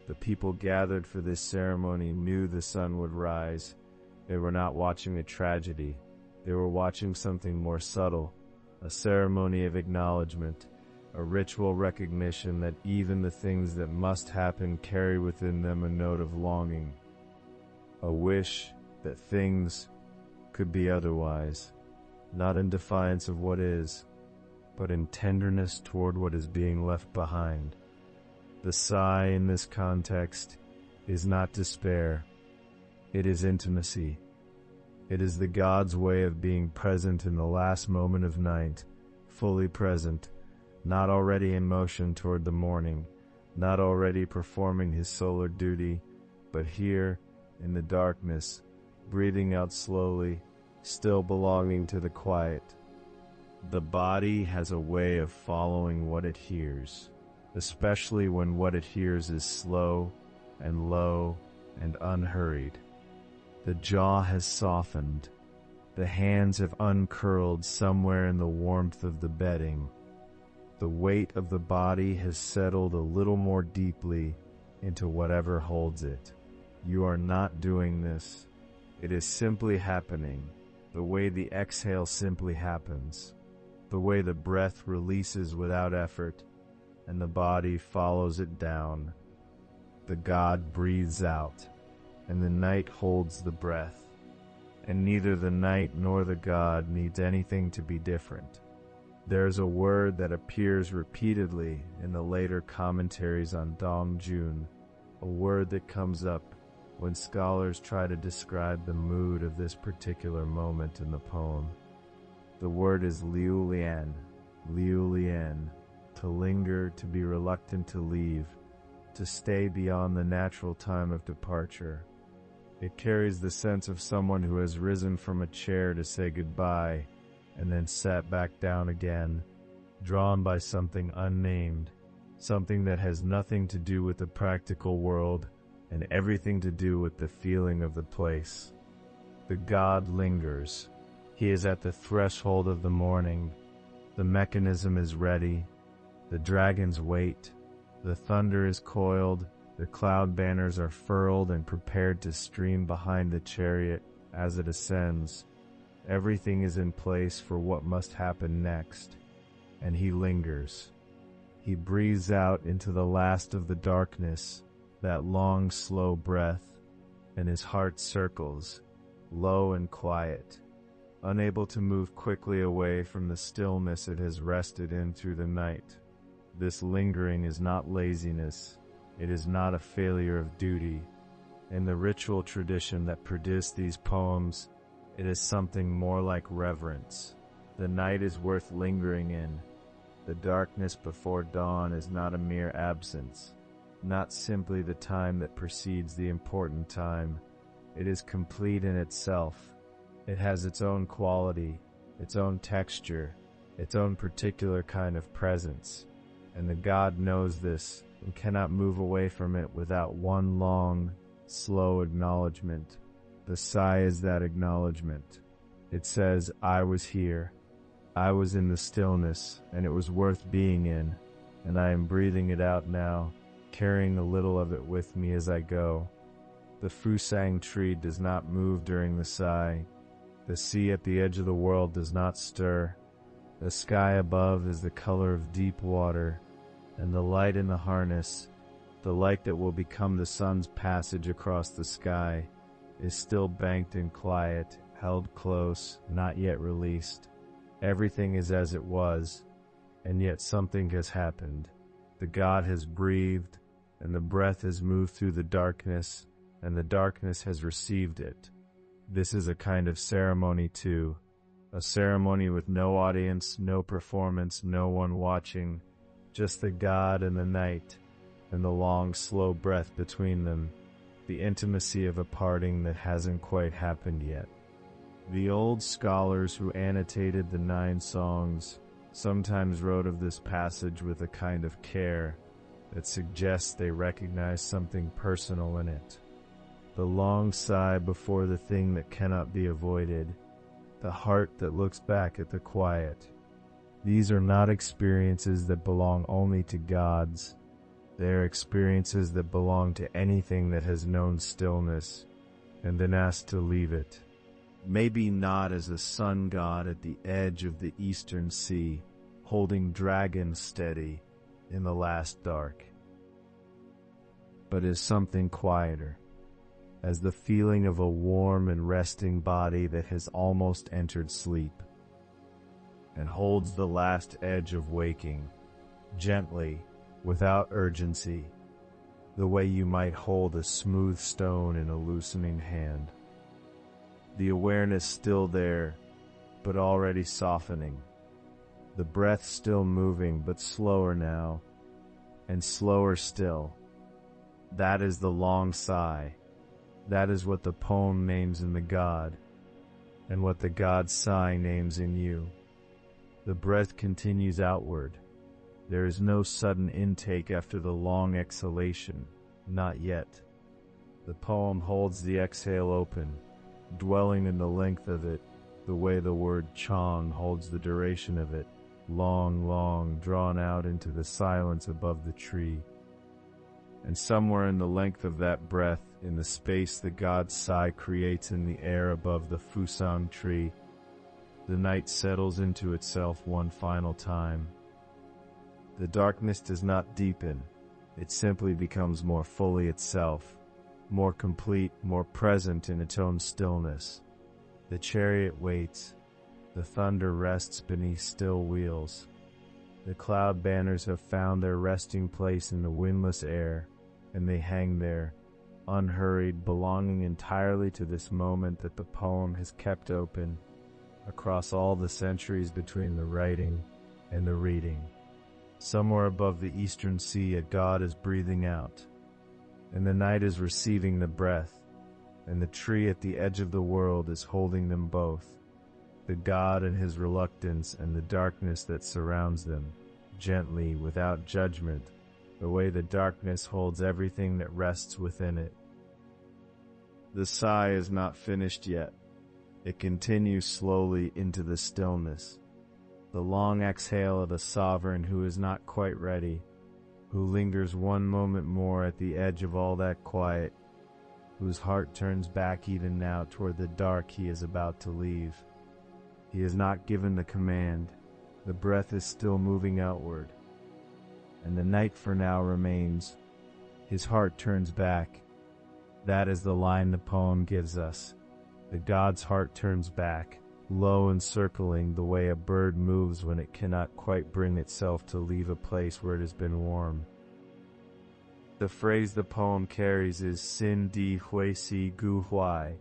The people gathered for this ceremony knew the sun would rise. They were not watching a tragedy. They were watching something more subtle, a ceremony of acknowledgement, a ritual recognition that even the things that must happen carry within them a note of longing, a wish that things could be otherwise, not in defiance of what is, but in tenderness toward what is being left behind. The sigh in this context is not despair, it is intimacy. It is the god's way of being present in the last moment of night, fully present, not already in motion toward the morning, not already performing his solar duty, but here, in the darkness, breathing out slowly, still belonging to the quiet. The body has a way of following what it hears, especially when what it hears is slow and low and unhurried. The jaw has softened. The hands have uncurled somewhere in the warmth of the bedding. The weight of the body has settled a little more deeply into whatever holds it. You are not doing this. It is simply happening, the way the exhale simply happens, the way the breath releases without effort, and the body follows it down. The god breathes out, and the night holds the breath, and neither the night nor the god needs anything to be different. There's a word that appears repeatedly in the later commentaries on Dōng Jūn, a word that comes up when scholars try to describe the mood of this particular moment in the poem. The word is liulian, to linger, to be reluctant to leave, to stay beyond the natural time of departure. It carries the sense of someone who has risen from a chair to say goodbye, and then sat back down again, drawn by something unnamed, something that has nothing to do with the practical world and everything to do with the feeling of the place. The god lingers. He is at the threshold of the morning. The mechanism is ready. The dragons wait. The thunder is coiled. The cloud banners are furled and prepared to stream behind the chariot as it ascends. Everything is in place for what must happen next, and he lingers. He breathes out into the last of the darkness, that long, slow breath, and his heart circles, low and quiet, unable to move quickly away from the stillness it has rested in through the night. This lingering is not laziness. It is not a failure of duty. In the ritual tradition that produced these poems, it is something more like reverence. The night is worth lingering in. The darkness before dawn is not a mere absence, not simply the time that precedes the important time. It is complete in itself. It has its own quality, its own texture, its own particular kind of presence. And the god knows this and cannot move away from it without one long, slow acknowledgement. The sigh is that acknowledgement. It says, I was here. I was in the stillness, and it was worth being in, and I am breathing it out now, carrying a little of it with me as I go. The fusang tree does not move during the sigh. The sea at the edge of the world does not stir. The sky above is the color of deep water, and the light in the harness, the light that will become the sun's passage across the sky, is still banked in quiet, held close, not yet released. Everything is as it was, and yet something has happened. The god has breathed, and the breath has moved through the darkness, and the darkness has received it. This is a kind of ceremony too, a ceremony with no audience, no performance, no one watching, just the god and the night, and the long, slow breath between them, the intimacy of a parting that hasn't quite happened yet. The old scholars who annotated the 9 songs sometimes wrote of this passage with a kind of care that suggests they recognize something personal in it. The long sigh before the thing that cannot be avoided, the heart that looks back at the quiet. These are not experiences that belong only to gods. They are experiences that belong to anything that has known stillness and been asked to leave it. Maybe not as a sun god at the edge of the eastern sea, holding dragons steady in the last dark, but as something quieter, as the feeling of a warm and resting body that has almost entered sleep, and holds the last edge of waking, gently, without urgency, the way you might hold a smooth stone in a loosening hand. The awareness still there, but already softening. The breath still moving, but slower now, and slower still. That is the long sigh. That is what the poem names in the god, and what the god's sigh names in you. The breath continues outward. There is no sudden intake after the long exhalation, not yet. The poem holds the exhale open, dwelling in the length of it, the way the word chong holds the duration of it, long, long, drawn out into the silence above the tree. And somewhere in the length of that breath, in the space the god's sigh creates in the air above the fusang tree, the night settles into itself one final time. The darkness does not deepen, it simply becomes more fully itself, more complete, more present in its own stillness. The chariot waits, the thunder rests beneath still wheels. The cloud banners have found their resting place in the windless air, and they hang there, unhurried, belonging entirely to this moment that the poem has kept open across all the centuries between the writing and the reading. Somewhere above the eastern sea, a god is breathing out, and the night is receiving the breath, and the tree at the edge of the world is holding them both, the god and his reluctance and the darkness that surrounds them, gently, without judgment, the way the darkness holds everything that rests within it. The sigh is not finished yet. It continues slowly into the stillness. The long exhale of a sovereign who is not quite ready, who lingers one moment more at the edge of all that quiet, whose heart turns back even now toward the dark he is about to leave. He has not given the command. The breath is still moving outward, and the night for now remains. His heart turns back. That is the line the poem gives us. The god's heart turns back, low and circling the way a bird moves when it cannot quite bring itself to leave a place where it has been warm. The phrase the poem carries is Xin Di Hui Si Gu Huai,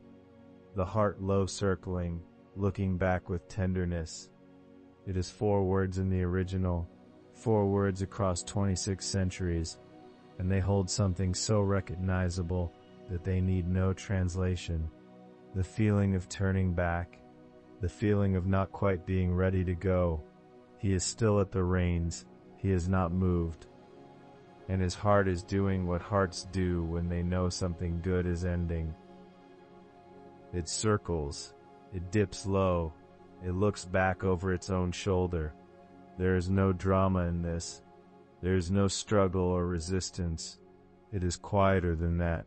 the heart low circling, looking back with tenderness. It is 4 words in the original, 4 words across 26 centuries, and they hold something so recognizable that they need no translation. The feeling of turning back, the feeling of not quite being ready to go. He is still at the reins, he has not moved, and his heart is doing what hearts do when they know something good is ending. It circles, it dips low, it looks back over its own shoulder. There is no drama in this. There is no struggle or resistance. It is quieter than that.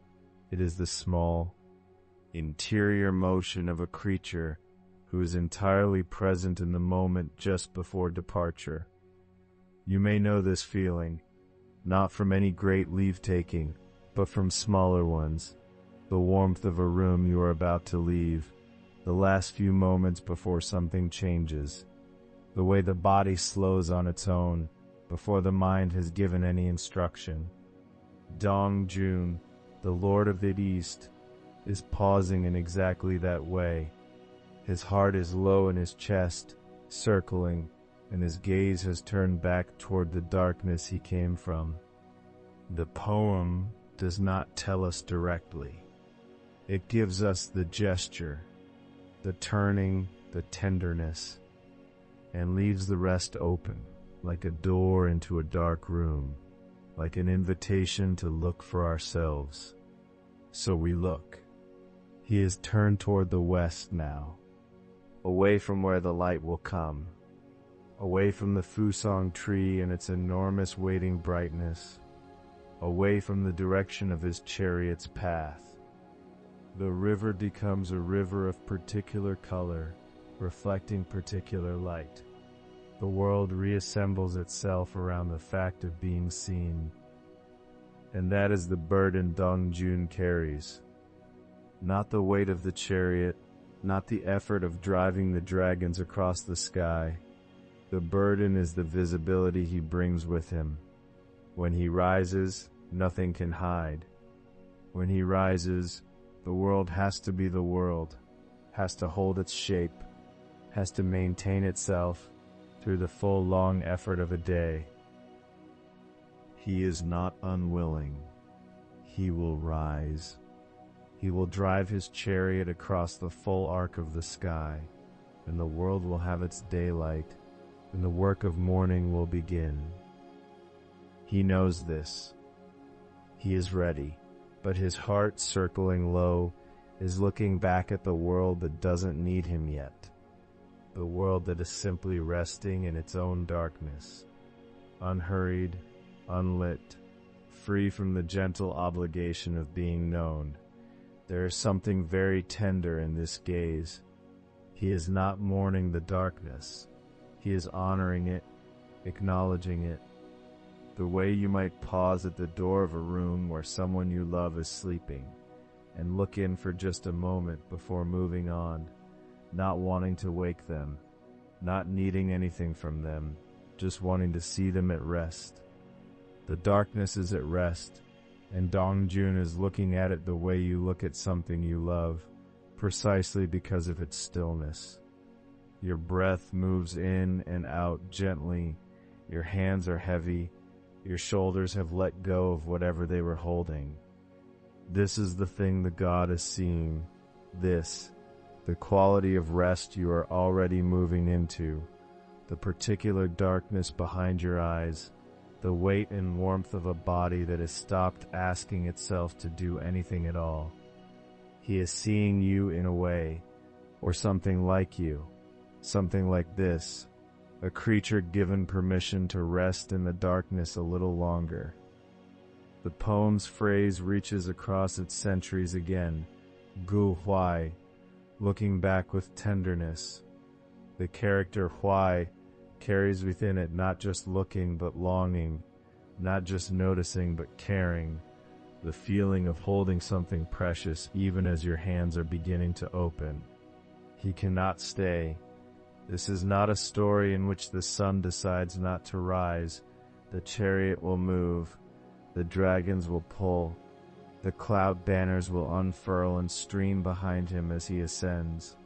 It is the small, interior motion of a creature who is entirely present in the moment just before departure. You may know this feeling, not from any great leave-taking, but from smaller ones. The warmth of a room you are about to leave, the last few moments before something changes, the way the body slows on its own before the mind has given any instruction. Dōng Jūn, the Lord of the East, is pausing in exactly that way. His heart is low in his chest, circling, and his gaze has turned back toward the darkness he came from. The poem does not tell us directly. It gives us the gesture, the turning, the tenderness, and leaves the rest open, like a door into a dark room, like an invitation to look for ourselves. So we look. He is turned toward the west now, away from where the light will come, away from the Fusong tree and its enormous waiting brightness, away from the direction of his chariot's path. The river becomes a river of particular color, reflecting particular light. The world reassembles itself around the fact of being seen. And that is the burden Dōng Jūn carries. Not the weight of the chariot, not the effort of driving the dragons across the sky. The burden is the visibility he brings with him. When he rises, nothing can hide. When he rises, the world has to be the world, has to hold its shape, has to maintain itself through the full long effort of a day. He is not unwilling. He will rise. He will drive his chariot across the full arc of the sky, and the world will have its daylight, and the work of morning will begin. He knows this. He is ready, but his heart, circling low, is looking back at the world that doesn't need him yet. The world that is simply resting in its own darkness, unhurried, unlit, free from the gentle obligation of being known. There is something very tender in this gaze. He is not mourning the darkness. He is honoring it, acknowledging it. The way you might pause at the door of a room where someone you love is sleeping, and look in for just a moment before moving on, not wanting to wake them, not needing anything from them, just wanting to see them at rest. The darkness is at rest, and Dōng Jūn is looking at it the way you look at something you love, precisely because of its stillness. Your breath moves in and out gently, your hands are heavy, your shoulders have let go of whatever they were holding. This is the thing the god is seeing. This, the quality of rest you are already moving into, the particular darkness behind your eyes, the weight and warmth of a body that has stopped asking itself to do anything at all. He is seeing you in a way, or something like you, something like this, a creature given permission to rest in the darkness a little longer. The poem's phrase reaches across its centuries again, Gu Huai, looking back with tenderness. The character Huai carries within it not just looking but longing, not just noticing but caring, the feeling of holding something precious even as your hands are beginning to open. He cannot stay. This is not a story in which the sun decides not to rise. The chariot will move, the dragons will pull, the cloud banners will unfurl and stream behind him as he ascends.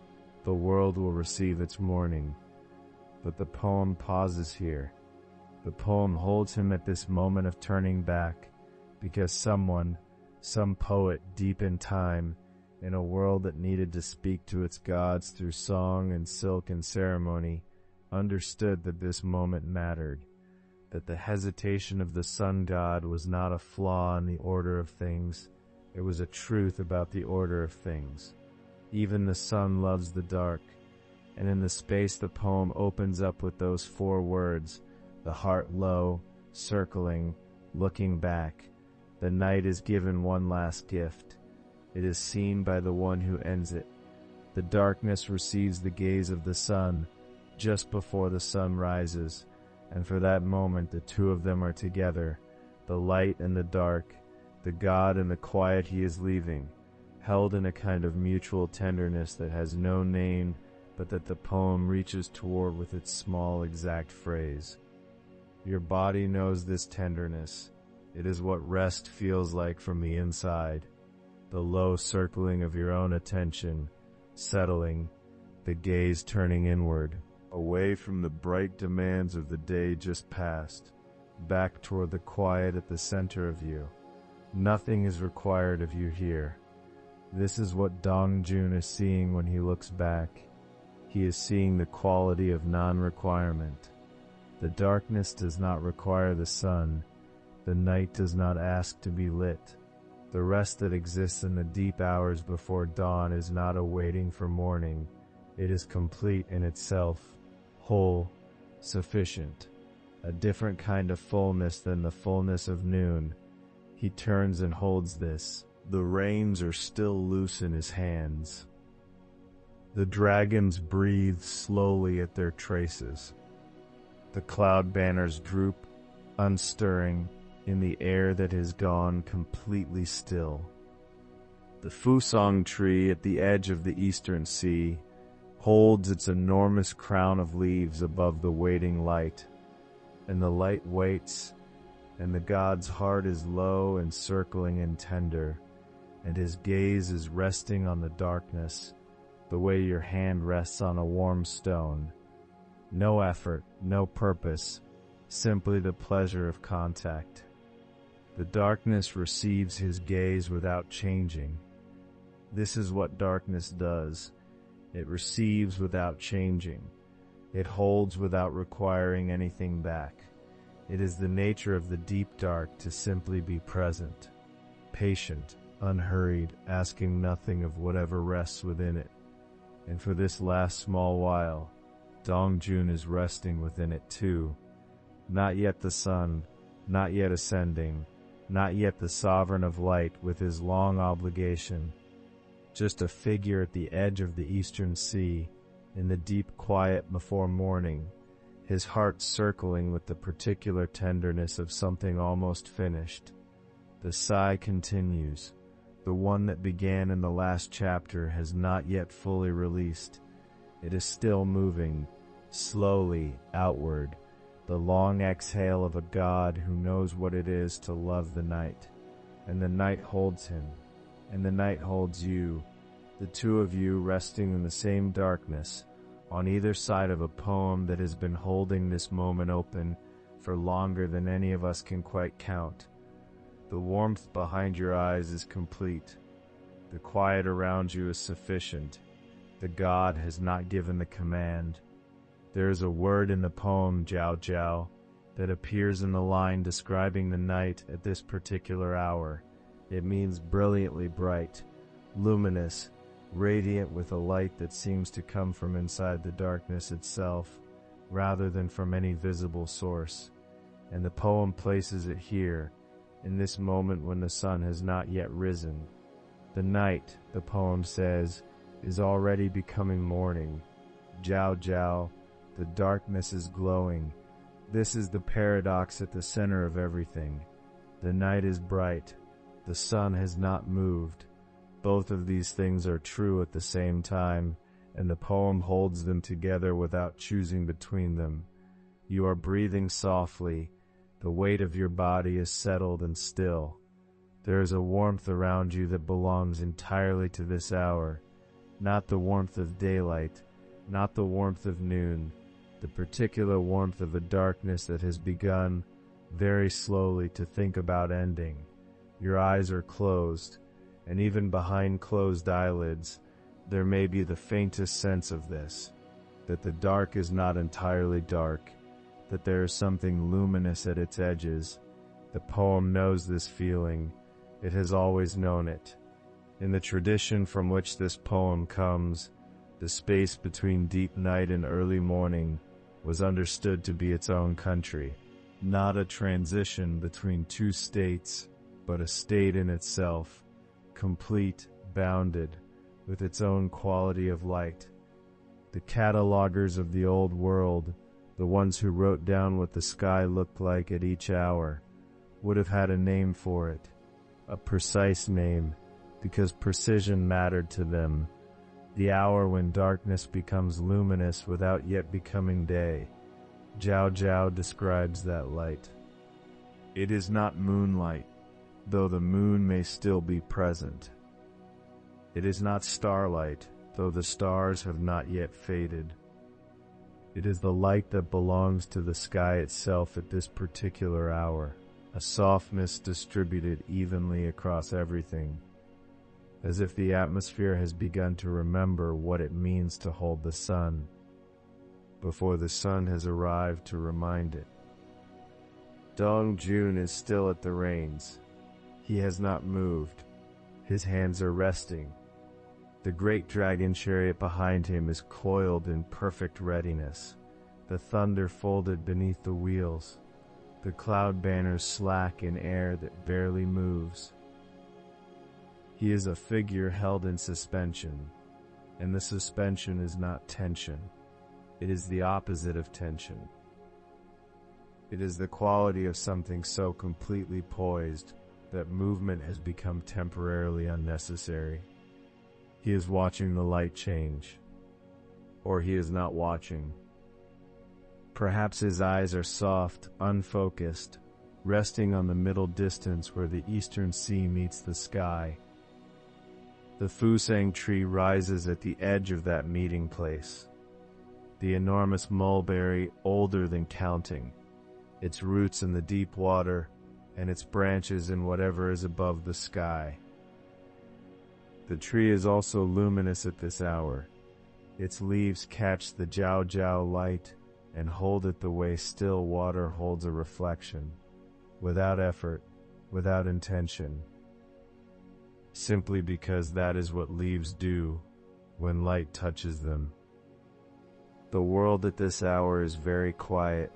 The world will receive its morning. But the poem pauses here. The poem holds him at this moment of turning back, because someone, some poet deep in time, in a world that needed to speak to its gods through song and silk and ceremony, understood that this moment mattered, that the hesitation of the sun god was not a flaw in the order of things, it was a truth about the order of things. Even the sun loves the dark, and in the space the poem opens up with those 4 words, the heart low, circling, looking back. The night is given one last gift. It is seen by the one who ends it. The darkness receives the gaze of the sun just before the sun rises, and for that moment the two of them are together, the light and the dark, the god and the quiet he is leaving, held in a kind of mutual tenderness that has no name, but that the poem reaches toward with its small exact phrase. Your body knows this tenderness. It is what rest feels like from the inside. the low circling of your own attention, settling, the gaze turning inward, away from the bright demands of the day just past, back toward the quiet at the center of you. Nothing is required of you here. This is what Dōng Jūn is seeing when he looks back. He is seeing the quality of non-requirement. The darkness does not require the sun. The night does not ask to be lit. The rest that exists in the deep hours before dawn is not a waiting for morning. It is complete in itself, whole, sufficient. A different kind of fullness than the fullness of noon. He turns and holds this. The reins are still loose in his hands. The dragons breathe slowly at their traces. The cloud banners droop, unstirring, in the air that has gone completely still. The Fusong tree at the edge of the eastern sea holds its enormous crown of leaves above the waiting light, and the light waits, and the god's heart is low and circling and tender, and his gaze is resting on the darkness, the way your hand rests on a warm stone. No effort, no purpose, simply the pleasure of contact. The darkness receives his gaze without changing. This is what darkness does. It receives without changing. It holds without requiring anything back. It is the nature of the deep dark to simply be present, patient, unhurried, asking nothing of whatever rests within it. And for this last small while, Dōng Jūn is resting within it too. Not yet the sun, not yet ascending, not yet the sovereign of light with his long obligation. Just a figure at the edge of the eastern sea, in the deep quiet before morning, his heart circling with the particular tenderness of something almost finished. The sigh continues. The one that began in the last chapter has not yet fully released. It is still moving, slowly, outward, the long exhale of a God who knows what it is to love the night. And the night holds him, and the night holds you, the two of you resting in the same darkness, on either side of a poem that has been holding this moment open for longer than any of us can quite count. The warmth behind your eyes is complete. The quiet around you is sufficient. The God has not given the command. There is a word in the poem, Jiao Jiao, that appears in the line describing the night at this particular hour. It means brilliantly bright, luminous, radiant with a light that seems to come from inside the darkness itself, rather than from any visible source. And the poem places it here, in this moment when the sun has not yet risen. The night, the poem says, is already becoming morning. Jiao Jiao, the darkness is glowing. This is the paradox at the center of everything. The night is bright. The sun has not moved. Both of these things are true at the same time, and the poem holds them together without choosing between them. You are breathing softly. The weight of your body is settled and still. There is a warmth around you that belongs entirely to this hour, not the warmth of daylight, not the warmth of noon, the particular warmth of a darkness that has begun very slowly to think about ending. Your eyes are closed, and even behind closed eyelids, there may be the faintest sense of this, that the dark is not entirely dark, that there is something luminous at its edges. The poem knows this feeling. It has always known it. In the tradition from which this poem comes, the space between deep night and early morning was understood to be its own country, not a transition between two states, but a state in itself, complete, bounded, with its own quality of light. The catalogers of the old world, the ones who wrote down what the sky looked like at each hour, would have had a name for it, a precise name, because precision mattered to them. The hour when darkness becomes luminous without yet becoming day. Jiao Jiao describes that light. It is not moonlight, though the moon may still be present. It is not starlight, though the stars have not yet faded. It is the light that belongs to the sky itself at this particular hour, a softness distributed evenly across everything, as if the atmosphere has begun to remember what it means to hold the sun, before the sun has arrived to remind it. Dōng Jūn is still at the reins. He has not moved. His hands are resting. The great dragon chariot behind him is coiled in perfect readiness, the thunder folded beneath the wheels, the cloud banners slack in air that barely moves. He is a figure held in suspension, and the suspension is not tension. It is the opposite of tension. It is the quality of something so completely poised that movement has become temporarily unnecessary. He is watching the light change, or he is not watching. Perhaps his eyes are soft, unfocused, resting on the middle distance where the eastern sea meets the sky. The Fusang tree rises at the edge of that meeting place. The enormous mulberry, older than counting, its roots in the deep water, and its branches in whatever is above the sky. The tree is also luminous at this hour. Its leaves catch the Jiao Jiao light and hold it the way still water holds a reflection, without effort, without intention, simply because that is what leaves do when light touches them. The world at this hour is very quiet,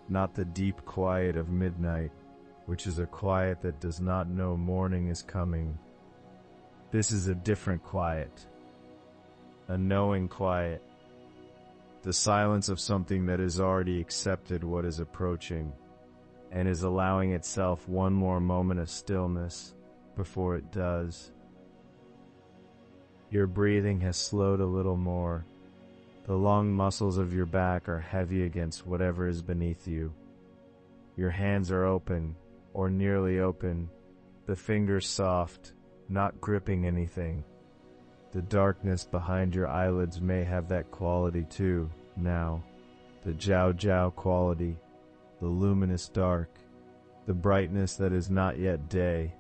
not the deep quiet of midnight, which is a quiet that does not know morning is coming. This is a different quiet, a knowing quiet, the silence of something that has already accepted what is approaching and is allowing itself one more moment of stillness before it does. Your breathing has slowed a little more. The long muscles of your back are heavy against whatever is beneath you. Your hands are open, or nearly open, the fingers soft, not gripping anything. The darkness behind your eyelids may have that quality too, now. The Jiao Jiao quality, the luminous dark, the brightness that is not yet day.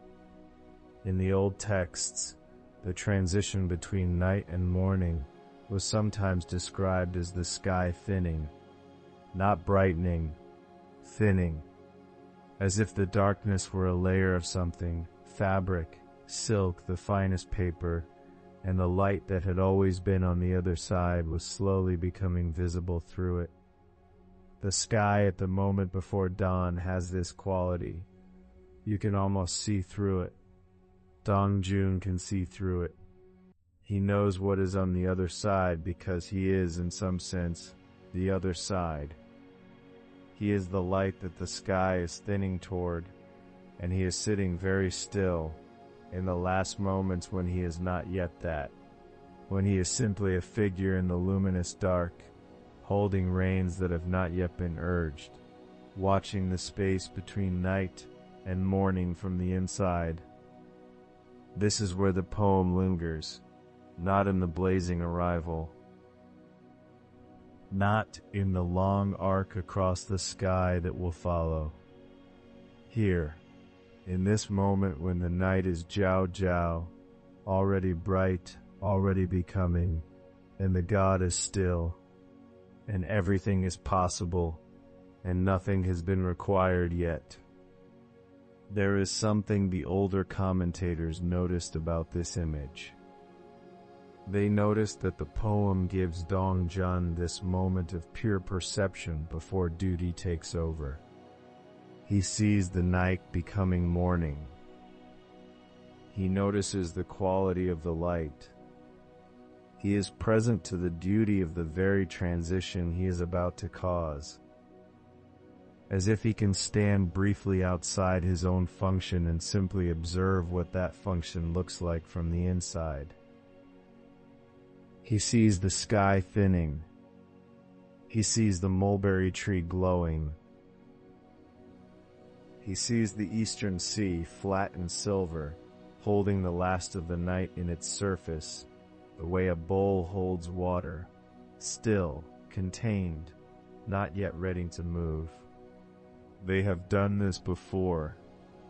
In the old texts, the transition between night and morning was sometimes described as the sky thinning, not brightening, thinning, as if the darkness were a layer of something, fabric, silk, the finest paper, and the light that had always been on the other side was slowly becoming visible through it. The sky at the moment before dawn has this quality. You can almost see through it. Dōng Jūn can see through it. He knows what is on the other side because he is, in some sense, the other side. He is the light that the sky is thinning toward, and he is sitting very still in the last moments when he is not yet that, when he is simply a figure in the luminous dark, holding reins that have not yet been urged, watching the space between night and morning from the inside. This is where the poem lingers, not in the blazing arrival, not in the long arc across the sky that will follow. Here, in this moment when the night is Jiao Jiao, already bright, already becoming, and the God is still, and everything is possible, and nothing has been required yet. There is something the older commentators noticed about this image. They noticed that the poem gives Dōng Jūn this moment of pure perception before duty takes over. He sees the night becoming morning. He notices the quality of the light. He is present to the duty of the very transition he is about to cause, as if he can stand briefly outside his own function and simply observe what that function looks like from the inside. He sees the sky thinning. He sees the mulberry tree glowing. He sees the eastern sea, flat and silver, holding the last of the night in its surface, the way a bowl holds water, still, contained, not yet ready to move. They have done this before,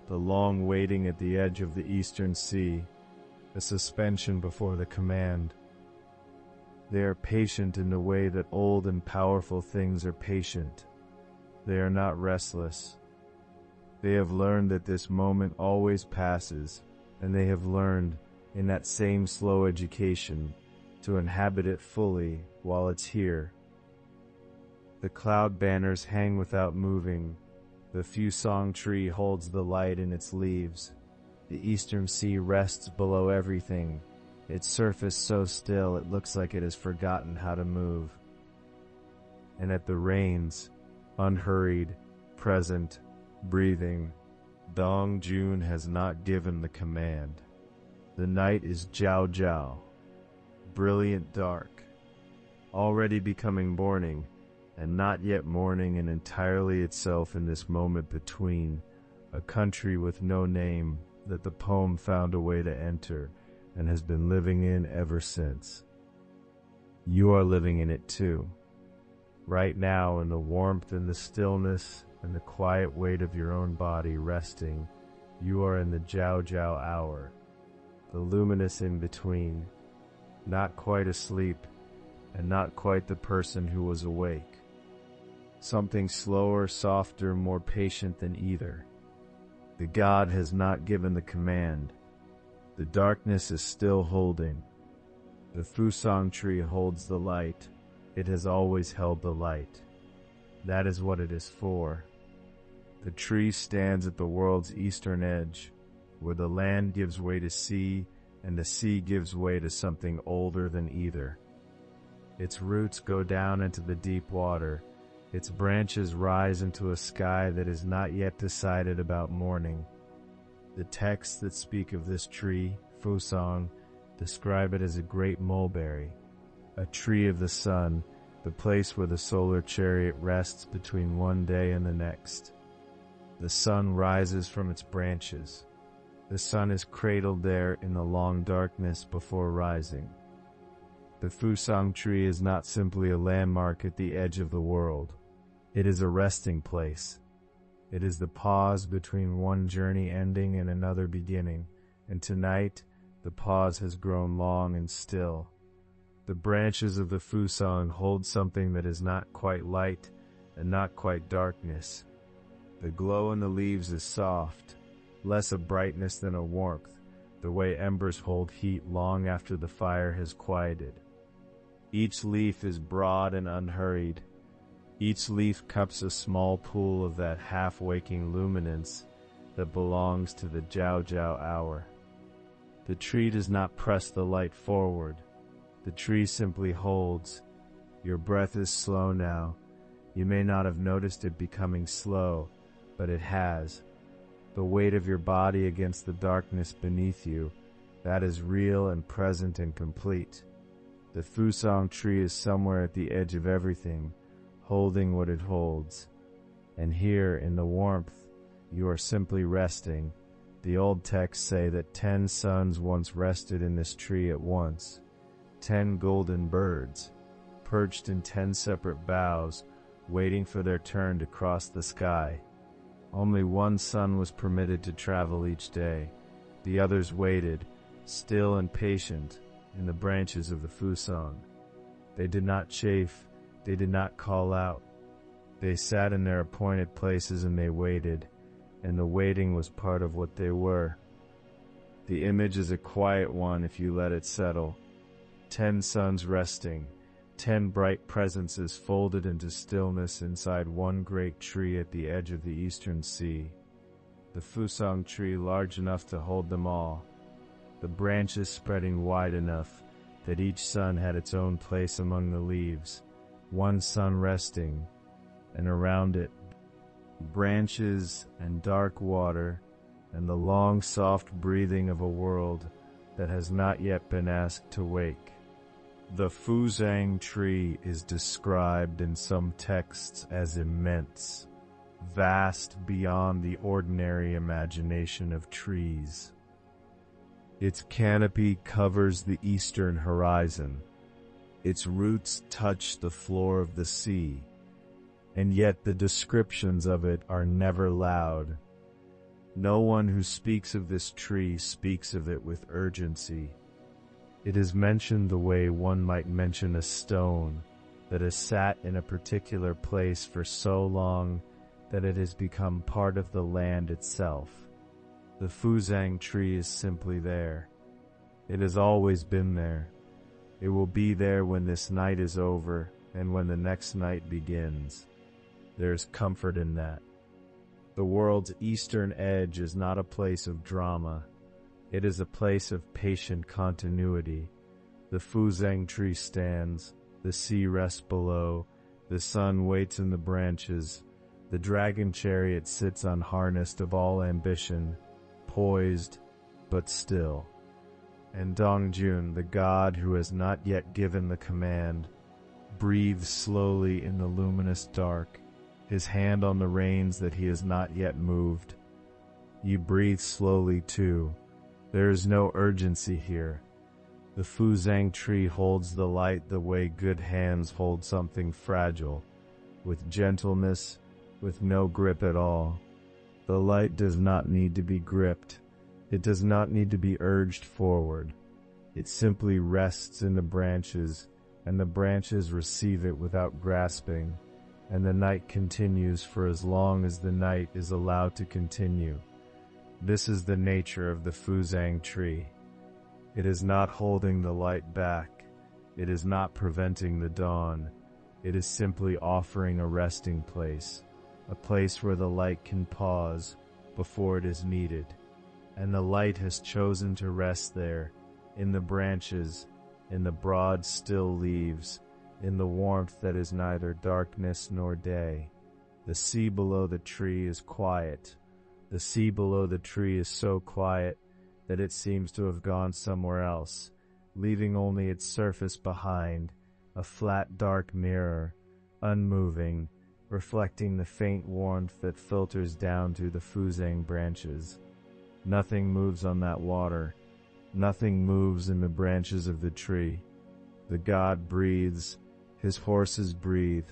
the long waiting at the edge of the Eastern Sea, the suspension before the command. They are patient in the way that old and powerful things are patient. They are not restless. They have learned that this moment always passes, and they have learned, in that same slow education, to inhabit it fully while it's here. The cloud banners hang without moving. The Fusang tree holds the light in its leaves. The Eastern Sea rests below everything, its surface so still it looks like it has forgotten how to move. And at the rains, unhurried, present, breathing, Dōng Jūn has not given the command. The night is Jiao Jiao, brilliant dark, already becoming morning, and not yet morning and entirely itself in this moment between, a country with no name that the poem found a way to enter and has been living in ever since. You are living in it too. Right now, in the warmth and the stillness and the quiet weight of your own body resting, you are in the Jiao Jiao hour, the luminous in-between, not quite asleep and not quite the person who was awake. Something slower, softer, more patient than either. The God has not given the command. The darkness is still holding. The Fusang tree holds the light. It has always held the light. That is what it is for. The tree stands at the world's eastern edge, where the land gives way to sea, and the sea gives way to something older than either. Its roots go down into the deep water. Its branches rise into a sky that is not yet decided about morning. The texts that speak of this tree, Fusang, describe it as a great mulberry, a tree of the sun, the place where the solar chariot rests between one day and the next. The sun rises from its branches. The sun is cradled there in the long darkness before rising. The Fusang tree is not simply a landmark at the edge of the world. It is a resting place. It is the pause between one journey ending and another beginning, and tonight the pause has grown long and still. The branches of the Fusang hold something that is not quite light and not quite darkness. The glow in the leaves is soft, less a brightness than a warmth, the way embers hold heat long after the fire has quieted. Each leaf is broad and unhurried. Each leaf cups a small pool of that half-waking luminance that belongs to the Jiao Jiao hour. The tree does not press the light forward. The tree simply holds. Your breath is slow now. You may not have noticed it becoming slow, but it has. The weight of your body against the darkness beneath you, that is real and present and complete. The Fusang tree is somewhere at the edge of everything, holding what it holds. And here, in the warmth, you are simply resting. The old texts say that 10 suns once rested in this tree at once. 10 golden birds, perched in 10 separate boughs, waiting for their turn to cross the sky. Only one sun was permitted to travel each day. The others waited, still and patient, in the branches of the Fusang. They did not chafe. They did not call out. They sat in their appointed places and they waited, and the waiting was part of what they were. The image is a quiet one if you let it settle. 10 suns resting, 10 bright presences folded into stillness inside one great tree at the edge of the Eastern Sea. The Fusang tree large enough to hold them all, the branches spreading wide enough that each sun had its own place among the leaves. One sun resting, and around it, branches and dark water, and the long soft breathing of a world that has not yet been asked to wake. The Fusang tree is described in some texts as immense, vast beyond the ordinary imagination of trees. Its canopy covers the eastern horizon. Its roots touch the floor of the sea, and yet the descriptions of it are never loud. No one who speaks of this tree speaks of it with urgency. It is mentioned the way one might mention a stone that has sat in a particular place for so long that it has become part of the land itself. The Fuzhang tree is simply there. It has always been there. It will be there when this night is over and when the next night begins. There is comfort in that. The world's eastern edge is not a place of drama. It is a place of patient continuity. The Fuzhang tree stands, the sea rests below, the sun waits in the branches, the dragon chariot sits unharnessed of all ambition, poised, but still. And Dōng Jūn, the god who has not yet given the command, breathes slowly in the luminous dark, his hand on the reins that he has not yet moved. You breathe slowly too. There is no urgency here. The Fuzhang tree holds the light the way good hands hold something fragile, with gentleness, with no grip at all. The light does not need to be gripped. It does not need to be urged forward. It simply rests in the branches, and the branches receive it without grasping, and the night continues for as long as the night is allowed to continue. This is the nature of the Fuzhang tree. It is not holding the light back. It is not preventing the dawn. It is simply offering a resting place, a place where the light can pause before it is needed. And the light has chosen to rest there, in the branches, in the broad still leaves, in the warmth that is neither darkness nor day. The sea below the tree is quiet. The sea below the tree is so quiet that it seems to have gone somewhere else, leaving only its surface behind, a flat dark mirror, unmoving, reflecting the faint warmth that filters down through the Fuzhang branches. Nothing moves on that water. Nothing moves in the branches of the tree. The god breathes. His horses breathe.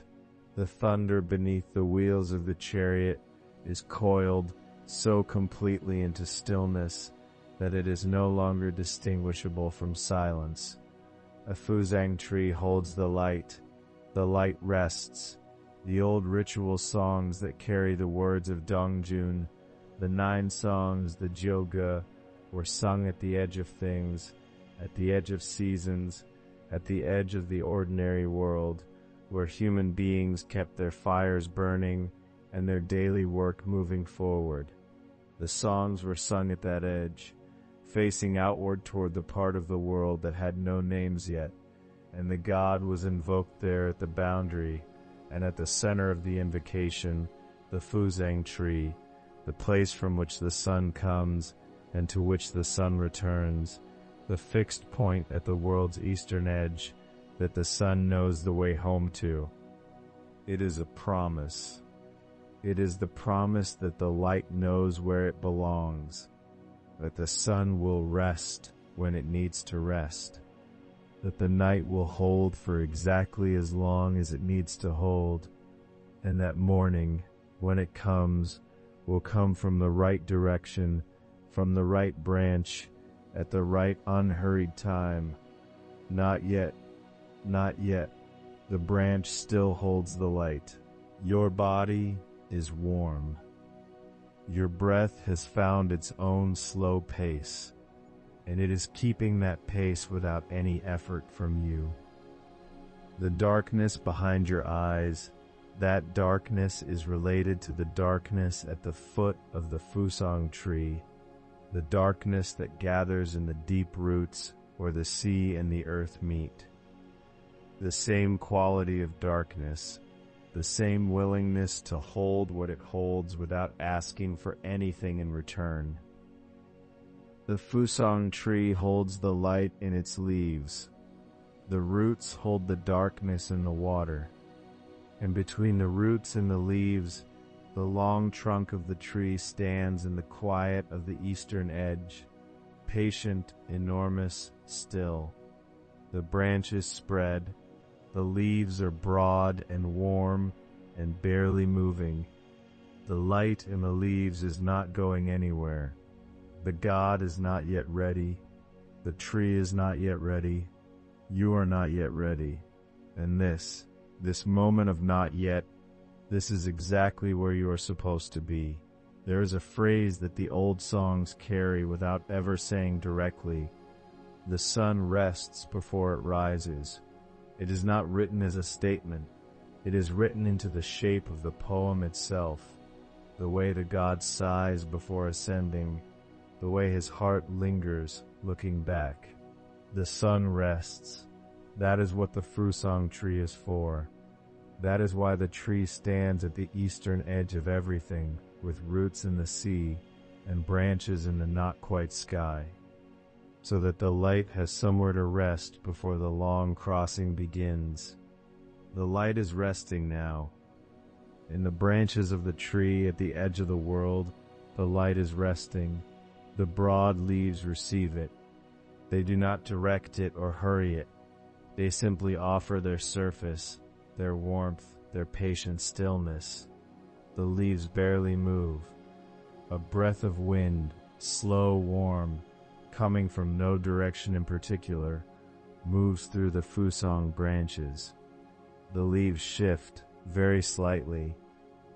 The thunder beneath the wheels of the chariot is coiled so completely into stillness that it is no longer distinguishable from silence. A Fuzhang tree holds the light. The light rests. The old ritual songs that carry the words of Dōng Jūn, the 9 songs, the Jyoga, were sung at the edge of things, at the edge of seasons, at the edge of the ordinary world, where human beings kept their fires burning and their daily work moving forward. The songs were sung at that edge, facing outward toward the part of the world that had no names yet, and the god was invoked there at the boundary, and at the center of the invocation, the Fuzhang tree, the place from which the sun comes and to which the sun returns, the fixed point at the world's eastern edge that the sun knows the way home to. It is a promise. It is the promise that the light knows where it belongs, that the sun will rest when it needs to rest, that the night will hold for exactly as long as it needs to hold, and that morning, when it comes, will come from the right direction, from the right branch, at the right unhurried time. Not yet, not yet. The branch still holds the light. Your body is warm. Your breath has found its own slow pace, and it is keeping that pace without any effort from you. The darkness behind your eyes, that darkness is related to the darkness at the foot of the Fuzhang tree, the darkness that gathers in the deep roots where the sea and the earth meet. The same quality of darkness, the same willingness to hold what it holds without asking for anything in return. The Fuzhang tree holds the light in its leaves. The roots hold the darkness in the water. And between the roots and the leaves, the long trunk of the tree stands in the quiet of the eastern edge, patient, enormous, still. The branches spread, the leaves are broad and warm and barely moving. The light in the leaves is not going anywhere. The God is not yet ready. The tree is not yet ready. You are not yet ready. And this moment of not yet, this is exactly where you are supposed to be. There is a phrase that the old songs carry without ever saying directly. The sun rests before it rises. It is not written as a statement. It is written into the shape of the poem itself. The way the god sighs before ascending, the way his heart lingers, looking back. The sun rests. That is what the Fusang tree is for. That is why the tree stands at the eastern edge of everything, with roots in the sea and branches in the not-quite sky, so that the light has somewhere to rest before the long crossing begins. The light is resting now. In the branches of the tree at the edge of the world, the light is resting. The broad leaves receive it. They do not direct it or hurry it. They simply offer their surface, their warmth, their patient stillness. The leaves barely move. A breath of wind, slow, warm, coming from no direction in particular, moves through the Fusang branches. The leaves shift, very slightly.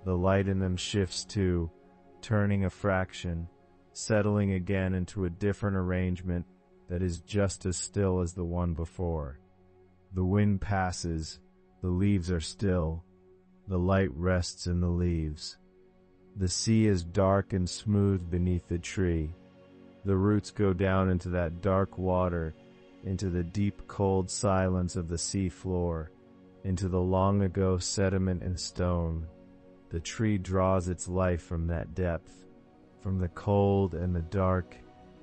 The light in them shifts too, turning a fraction, settling again into a different arrangement that is just as still as the one before. The wind passes, the leaves are still, the light rests in the leaves. The sea is dark and smooth beneath the tree. The roots go down into that dark water, into the deep cold silence of the sea floor, into the long ago sediment and stone. The tree draws its life from that depth, from the cold and the dark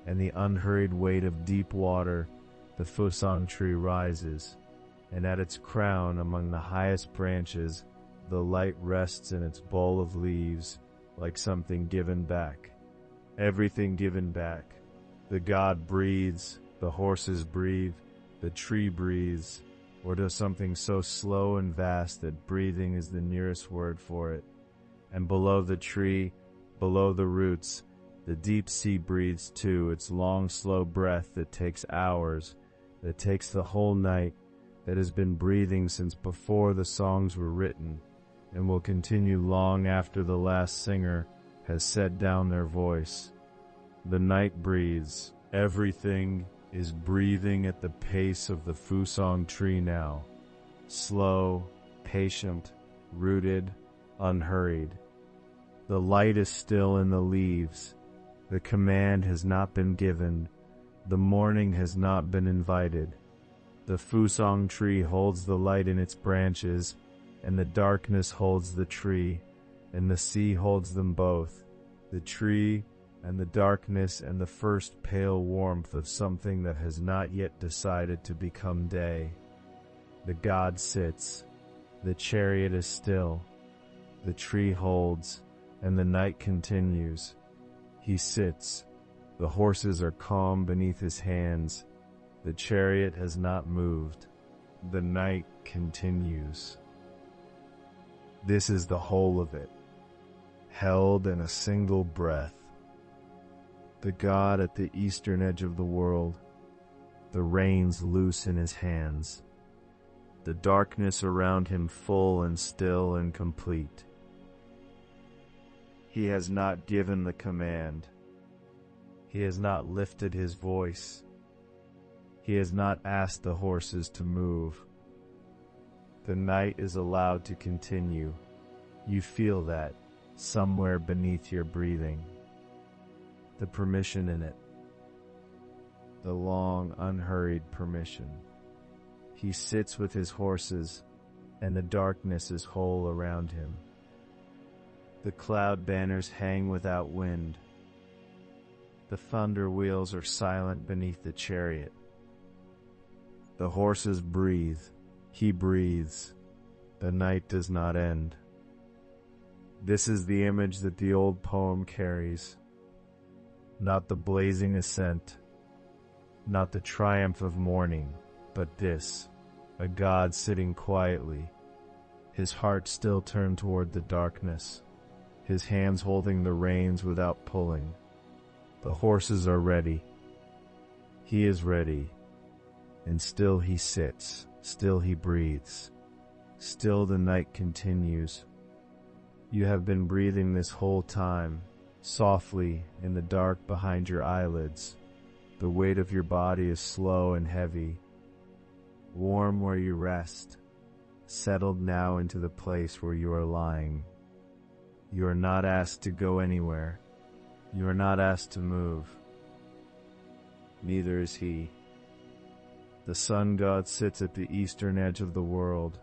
and the unhurried weight of deep water. The Fusang tree rises, and at its crown among the highest branches, the light rests in its bowl of leaves like something given back. Everything given back. The god breathes, the horses breathe, the tree breathes, or does something so slow and vast that breathing is the nearest word for it. And below the tree, below the roots, the deep sea breathes too, its long slow breath that takes hours, that takes the whole night, that has been breathing since before the songs were written, and will continue long after the last singer has set down their voice. The night breathes. Everything is breathing at the pace of the Fusang tree now. Slow, patient, rooted, unhurried. The light is still in the leaves. The command has not been given. The morning has not been invited. The Fusang tree holds the light in its branches, and the darkness holds the tree, and the sea holds them both. The tree and the darkness and the first pale warmth of something that has not yet decided to become day. The god sits. The chariot is still. The tree holds, and the night continues. He sits. The horses are calm beneath his hands. The chariot has not moved. The night continues. This is the whole of it, held in a single breath. The god at the eastern edge of the world, the reins loose in his hands, the darkness around him full and still and complete. He has not given the command. He has not lifted his voice. He has not asked the horses to move. The night is allowed to continue. You feel that somewhere beneath your breathing. The permission in it. The long, unhurried permission. He sits with his horses, and the darkness is whole around him. The cloud banners hang without wind. The thunder wheels are silent beneath the chariot. The horses breathe. He breathes. The night does not end. This is the image that the old poem carries. Not the blazing ascent, not the triumph of morning, but this, a God sitting quietly, his heart still turned toward the darkness, his hands holding the reins without pulling. The horses are ready. He is ready. And still he sits, still he breathes. Still the night continues. You have been breathing this whole time, softly in the dark behind your eyelids. The weight of your body is slow and heavy, warm where you rest, settled now into the place where you are lying. You are not asked to go anywhere. You are not asked to move. Neither is he. The sun god sits at the eastern edge of the world,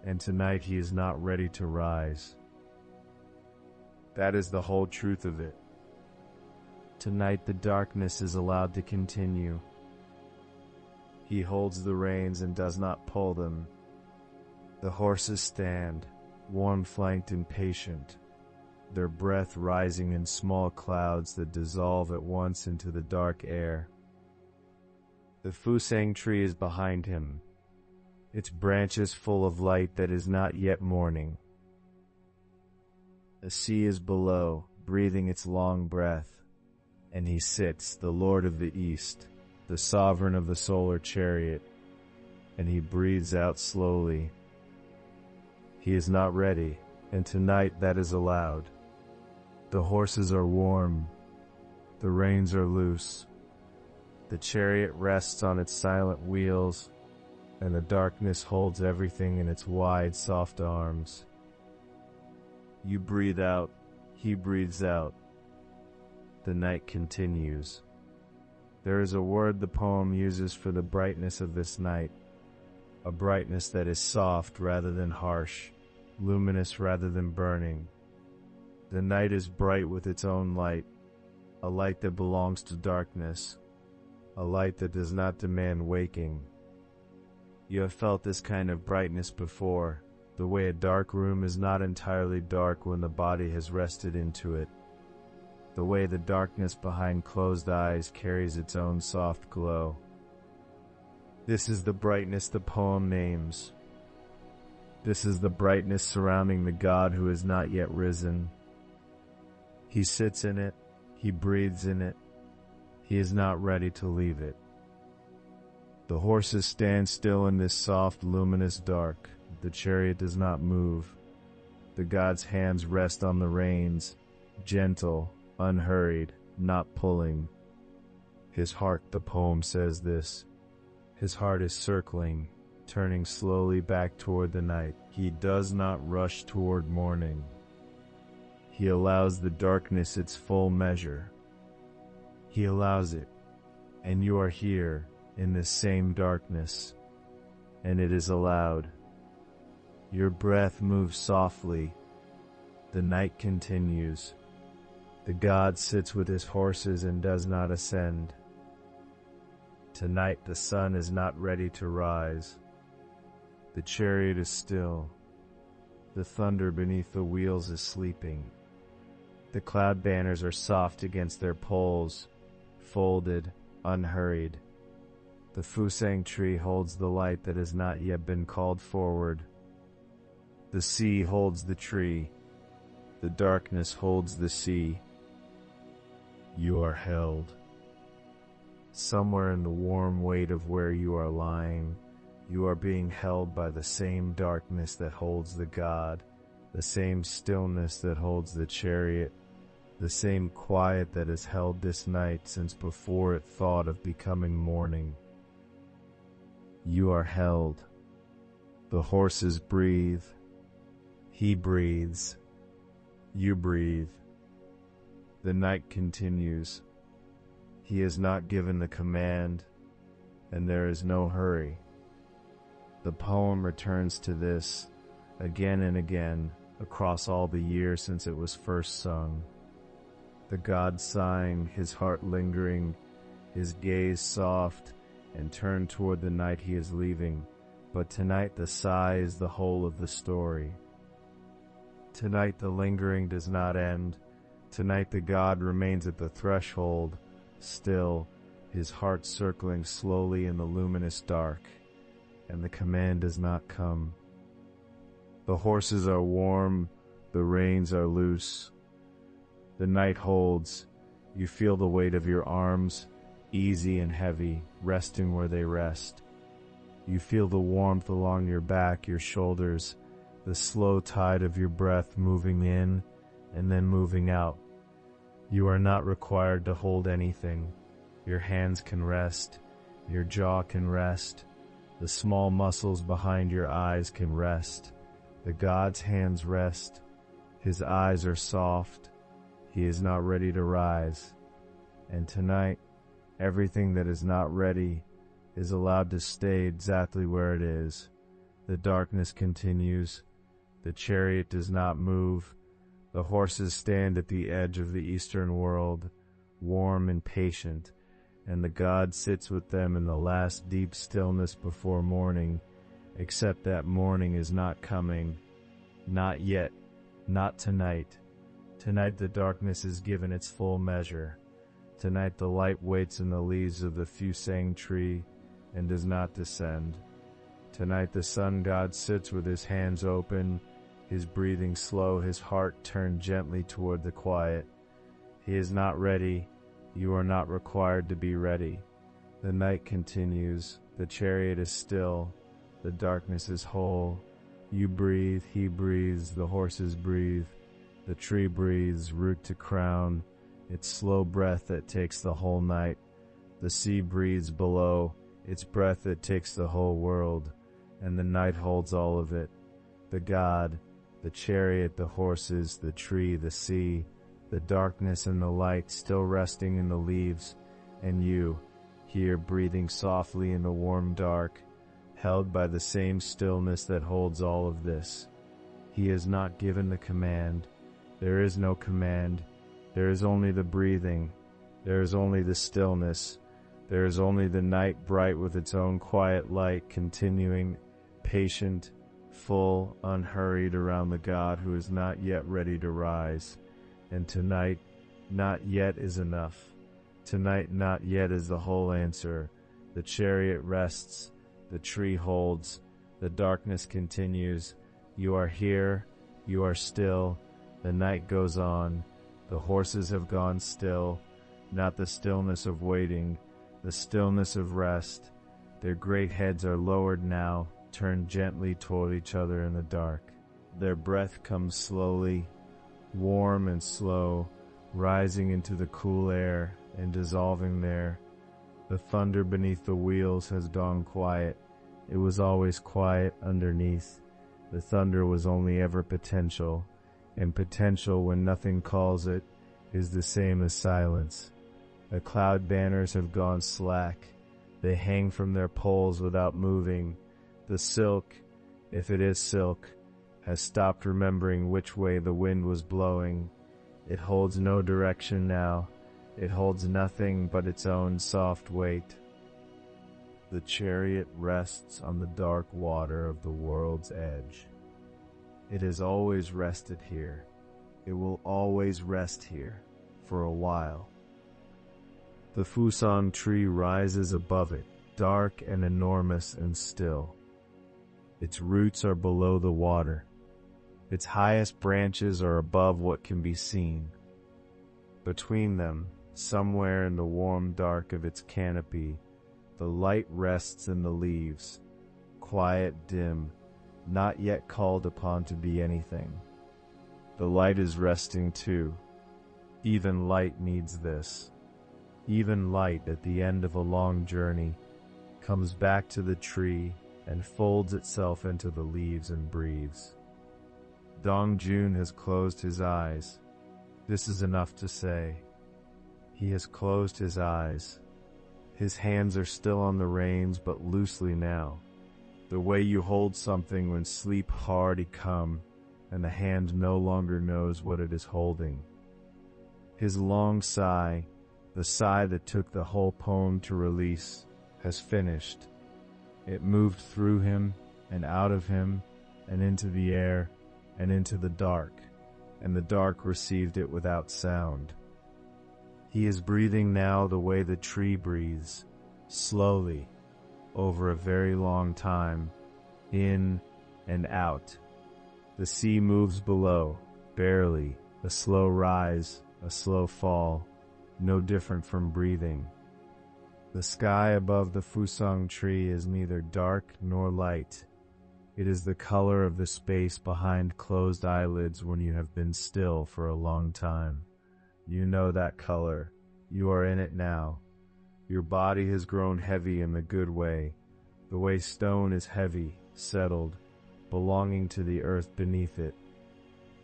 and tonight he is not ready to rise. That is the whole truth of it. Tonight the darkness is allowed to continue. He holds the reins and does not pull them. The horses stand, warm-flanked and patient, their breath rising in small clouds that dissolve at once into the dark air. The fusang tree is behind him, its branches full of light that is not yet morning. The sea is below, breathing its long breath, and he sits, the Lord of the East, the sovereign of the solar chariot, and he breathes out slowly. He is not ready, and tonight that is allowed. The horses are warm, the reins are loose, the chariot rests on its silent wheels, and the darkness holds everything in its wide, soft arms. You breathe out, he breathes out. The night continues. There is a word the poem uses for the brightness of this night, a brightness that is soft rather than harsh, luminous rather than burning. The night is bright with its own light, a light that belongs to darkness, a light that does not demand waking. You have felt this kind of brightness before, the way a dark room is not entirely dark when the body has rested into it, the way the darkness behind closed eyes carries its own soft glow. This is the brightness the poem names. This is the brightness surrounding the God who has not yet risen. He sits in it, he breathes in it, he is not ready to leave it. The horses stand still in this soft, luminous dark. The chariot does not move. The God's hands rest on the reins, gentle, unhurried, not pulling. His heart, the poem says this. His heart is circling, turning slowly back toward the night. He does not rush toward morning. He allows the darkness its full measure. He allows it, and you are here in this same darkness, and it is allowed. Your breath moves softly. The night continues. The God sits with his horses and does not ascend. Tonight the sun is not ready to rise. The chariot is still. The thunder beneath the wheels is sleeping. The cloud banners are soft against their poles, folded, unhurried. The fusang tree holds the light that has not yet been called forward. The sea holds the tree. The darkness holds the sea. You are held. Somewhere in the warm weight of where you are lying, you are being held by the same darkness that holds the God, the same stillness that holds the chariot, the same quiet that has held this night since before it thought of becoming morning. You are held. The horses breathe. He breathes. You breathe. The night continues. He has not given the command, and there is no hurry. The poem returns to this again and again across all the years since it was first sung. The God sighing, his heart lingering, his gaze soft and turned toward the night he is leaving. But tonight the sigh is the whole of the story. Tonight the lingering does not end. Tonight the God remains at the threshold, still, his heart circling slowly in the luminous dark, and the command does not come. The horses are warm, the reins are loose. The night holds, you feel the weight of your arms, easy and heavy, resting where they rest. You feel the warmth along your back, your shoulders, the slow tide of your breath moving in and then moving out. You are not required to hold anything. Your hands can rest, your jaw can rest, the small muscles behind your eyes can rest. The god's hands rest, his eyes are soft, he is not ready to rise. And tonight, everything that is not ready is allowed to stay exactly where it is. The darkness continues, the chariot does not move, the horses stand at the edge of the eastern world, warm and patient, and the god sits with them in the last deep stillness before morning, except that morning is not coming. Not yet, not tonight. Tonight the darkness is given its full measure. Tonight the light waits in the leaves of the fusang tree and does not descend. Tonight the sun god sits with his hands open, his breathing slow, his heart turned gently toward the quiet. He is not ready. You are not required to be ready. The night continues. The chariot is still. The darkness is whole. You breathe, he breathes, the horses breathe. The tree breathes, root to crown, its slow breath that takes the whole night. The sea breathes below, its breath that takes the whole world, and the night holds all of it. The god, the chariot, the horses, the tree, the sea, the darkness and the light still resting in the leaves, and you, here breathing softly in the warm dark, held by the same stillness that holds all of this. He has not given the command. There is no command. There is only the breathing. There is only the stillness. There is only the night bright with its own quiet light continuing, patient, full, unhurried around the god who is not yet ready to rise. And tonight, not yet is enough. Tonight, not yet is the whole answer. The chariot rests. The tree holds. The darkness continues. You are here. You are still. The night goes on. The horses have gone still. Not the stillness of waiting. The stillness of rest. Their great heads are lowered now, turned gently toward each other in the dark. Their breath comes slowly, warm and slow, rising into the cool air and dissolving there. The thunder beneath the wheels has gone quiet. It was always quiet underneath. The thunder was only ever potential, and potential when nothing calls it is the same as silence. The cloud banners have gone slack. They hang from their poles without moving. The silk, if it is silk, has stopped remembering which way the wind was blowing. It holds no direction now. It holds nothing but its own soft weight. The chariot rests on the dark water of the world's edge. It has always rested here. It will always rest here, for a while. The fusang tree rises above it, dark and enormous and still. Its roots are below the water. Its highest branches are above what can be seen. Between them, somewhere in the warm dark of its canopy, the light rests in the leaves, quiet, dim, not yet called upon to be anything. The light is resting too. Even light needs this. Even light at the end of a long journey comes back to the tree and folds itself into the leaves and breathes. Dōng Jūn has closed his eyes. This is enough to say. He has closed his eyes. His hands are still on the reins, but loosely now. The way you hold something when sleep hard come, and the hand no longer knows what it is holding. His long sigh, the sigh that took the whole poem to release, has finished. It moved through him, and out of him, and into the air, and into the dark, and the dark received it without sound. He is breathing now the way the tree breathes, slowly, over a very long time, in and out. The sea moves below, barely, a slow rise, a slow fall, no different from breathing. The sky above the Fusang tree is neither dark nor light. It is the color of the space behind closed eyelids when you have been still for a long time. You know that color. You are in it now. Your body has grown heavy in the good way, the way stone is heavy, settled, belonging to the earth beneath it.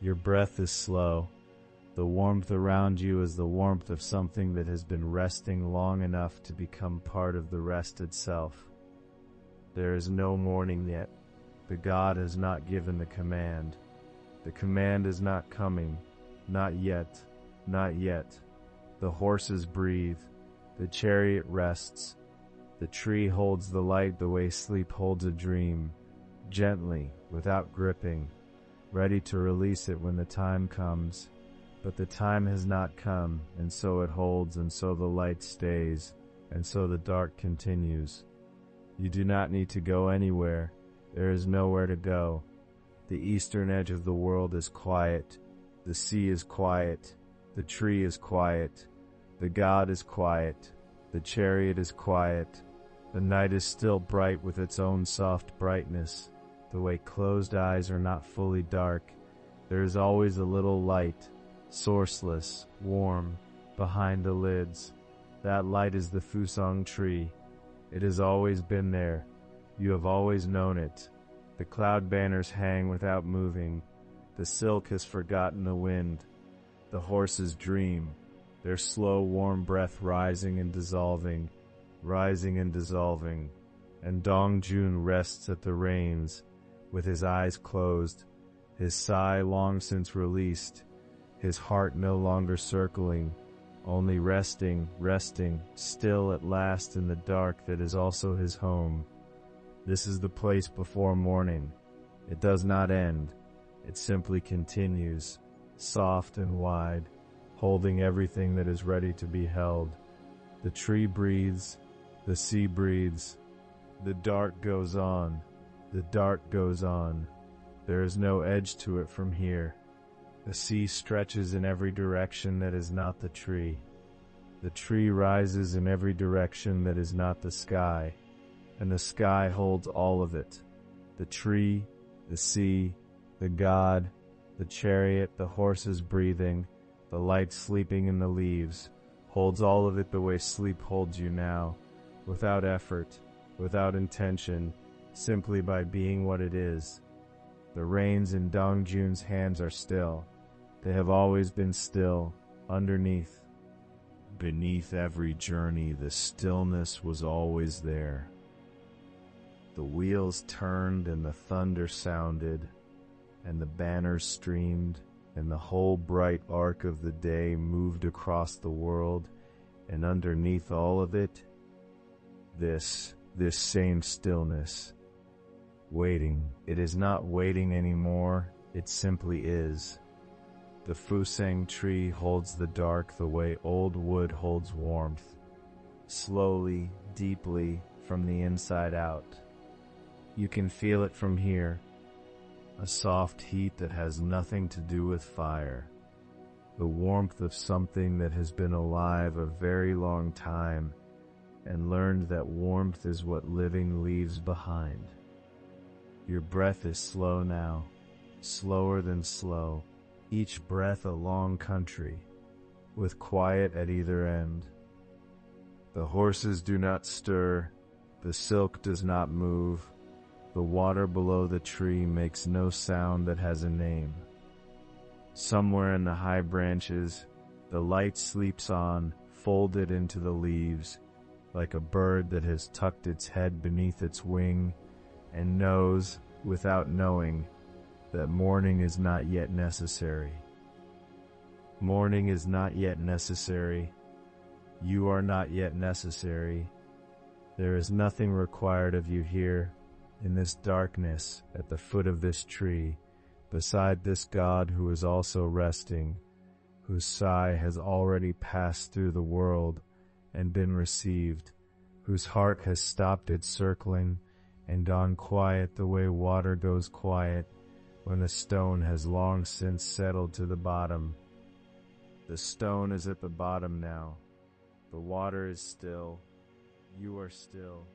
Your breath is slow. The warmth around you is the warmth of something that has been resting long enough to become part of the rest itself. There is no morning yet. The god has not given the command. The command is not coming. Not yet. Not yet. The horses breathe. The chariot rests. The tree holds the light the way sleep holds a dream, gently, without gripping, ready to release it when the time comes. But the time has not come, and so it holds, and so the light stays, and so the dark continues. You do not need to go anywhere. There is nowhere to go. The eastern edge of the world is quiet. The sea is quiet. The tree is quiet. The god is quiet. The chariot is quiet. The night is still bright with its own soft brightness. The way closed eyes are not fully dark. There is always a little light, sourceless, warm, behind the lids. That light is the Fusang tree. It has always been there. You have always known it. The cloud banners hang without moving. The silk has forgotten the wind. The horses dream, their slow warm breath rising and dissolving, and Dōng Jūn rests at the reins, with his eyes closed, his sigh long since released, his heart no longer circling, only resting, still at last in the dark that is also his home. This is the place before morning. It does not end. It simply continues, soft and wide, holding everything that is ready to be held. The tree breathes, the sea breathes, the dark goes on, the dark goes on. There is no edge to it from here. The sea stretches in every direction that is not the tree. The tree rises in every direction that is not the sky, and the sky holds all of it. The tree, the sea, the god, the chariot, the horses breathing, the light sleeping in the leaves, holds all of it the way sleep holds you now, without effort, without intention, simply by being what it is. The reins in Dōng Jūn's hands are still. They have always been still, underneath. Beneath every journey, the stillness was always there. The wheels turned and the thunder sounded, and the banners streamed, and the whole bright arc of the day moved across the world, and underneath all of it, this same stillness. Waiting. It is not waiting anymore, it simply is. The Fusang tree holds the dark the way old wood holds warmth, slowly, deeply, from the inside out. You can feel it from here, a soft heat that has nothing to do with fire, the warmth of something that has been alive a very long time and learned that warmth is what living leaves behind. Your breath is slow now, slower than slow, each breath a long country, with quiet at either end. The horses do not stir, the silk does not move, the water below the tree makes no sound that has a name. Somewhere in the high branches, the light sleeps on, folded into the leaves, like a bird that has tucked its head beneath its wing, and knows, without knowing, that morning is not yet necessary. Morning is not yet necessary. You are not yet necessary. There is nothing required of you here, in this darkness, at the foot of this tree, beside this God who is also resting, whose sigh has already passed through the world and been received, whose heart has stopped its circling and gone quiet the way water goes quiet when the stone has long since settled to the bottom. The stone is at the bottom now. The water is still. You are still.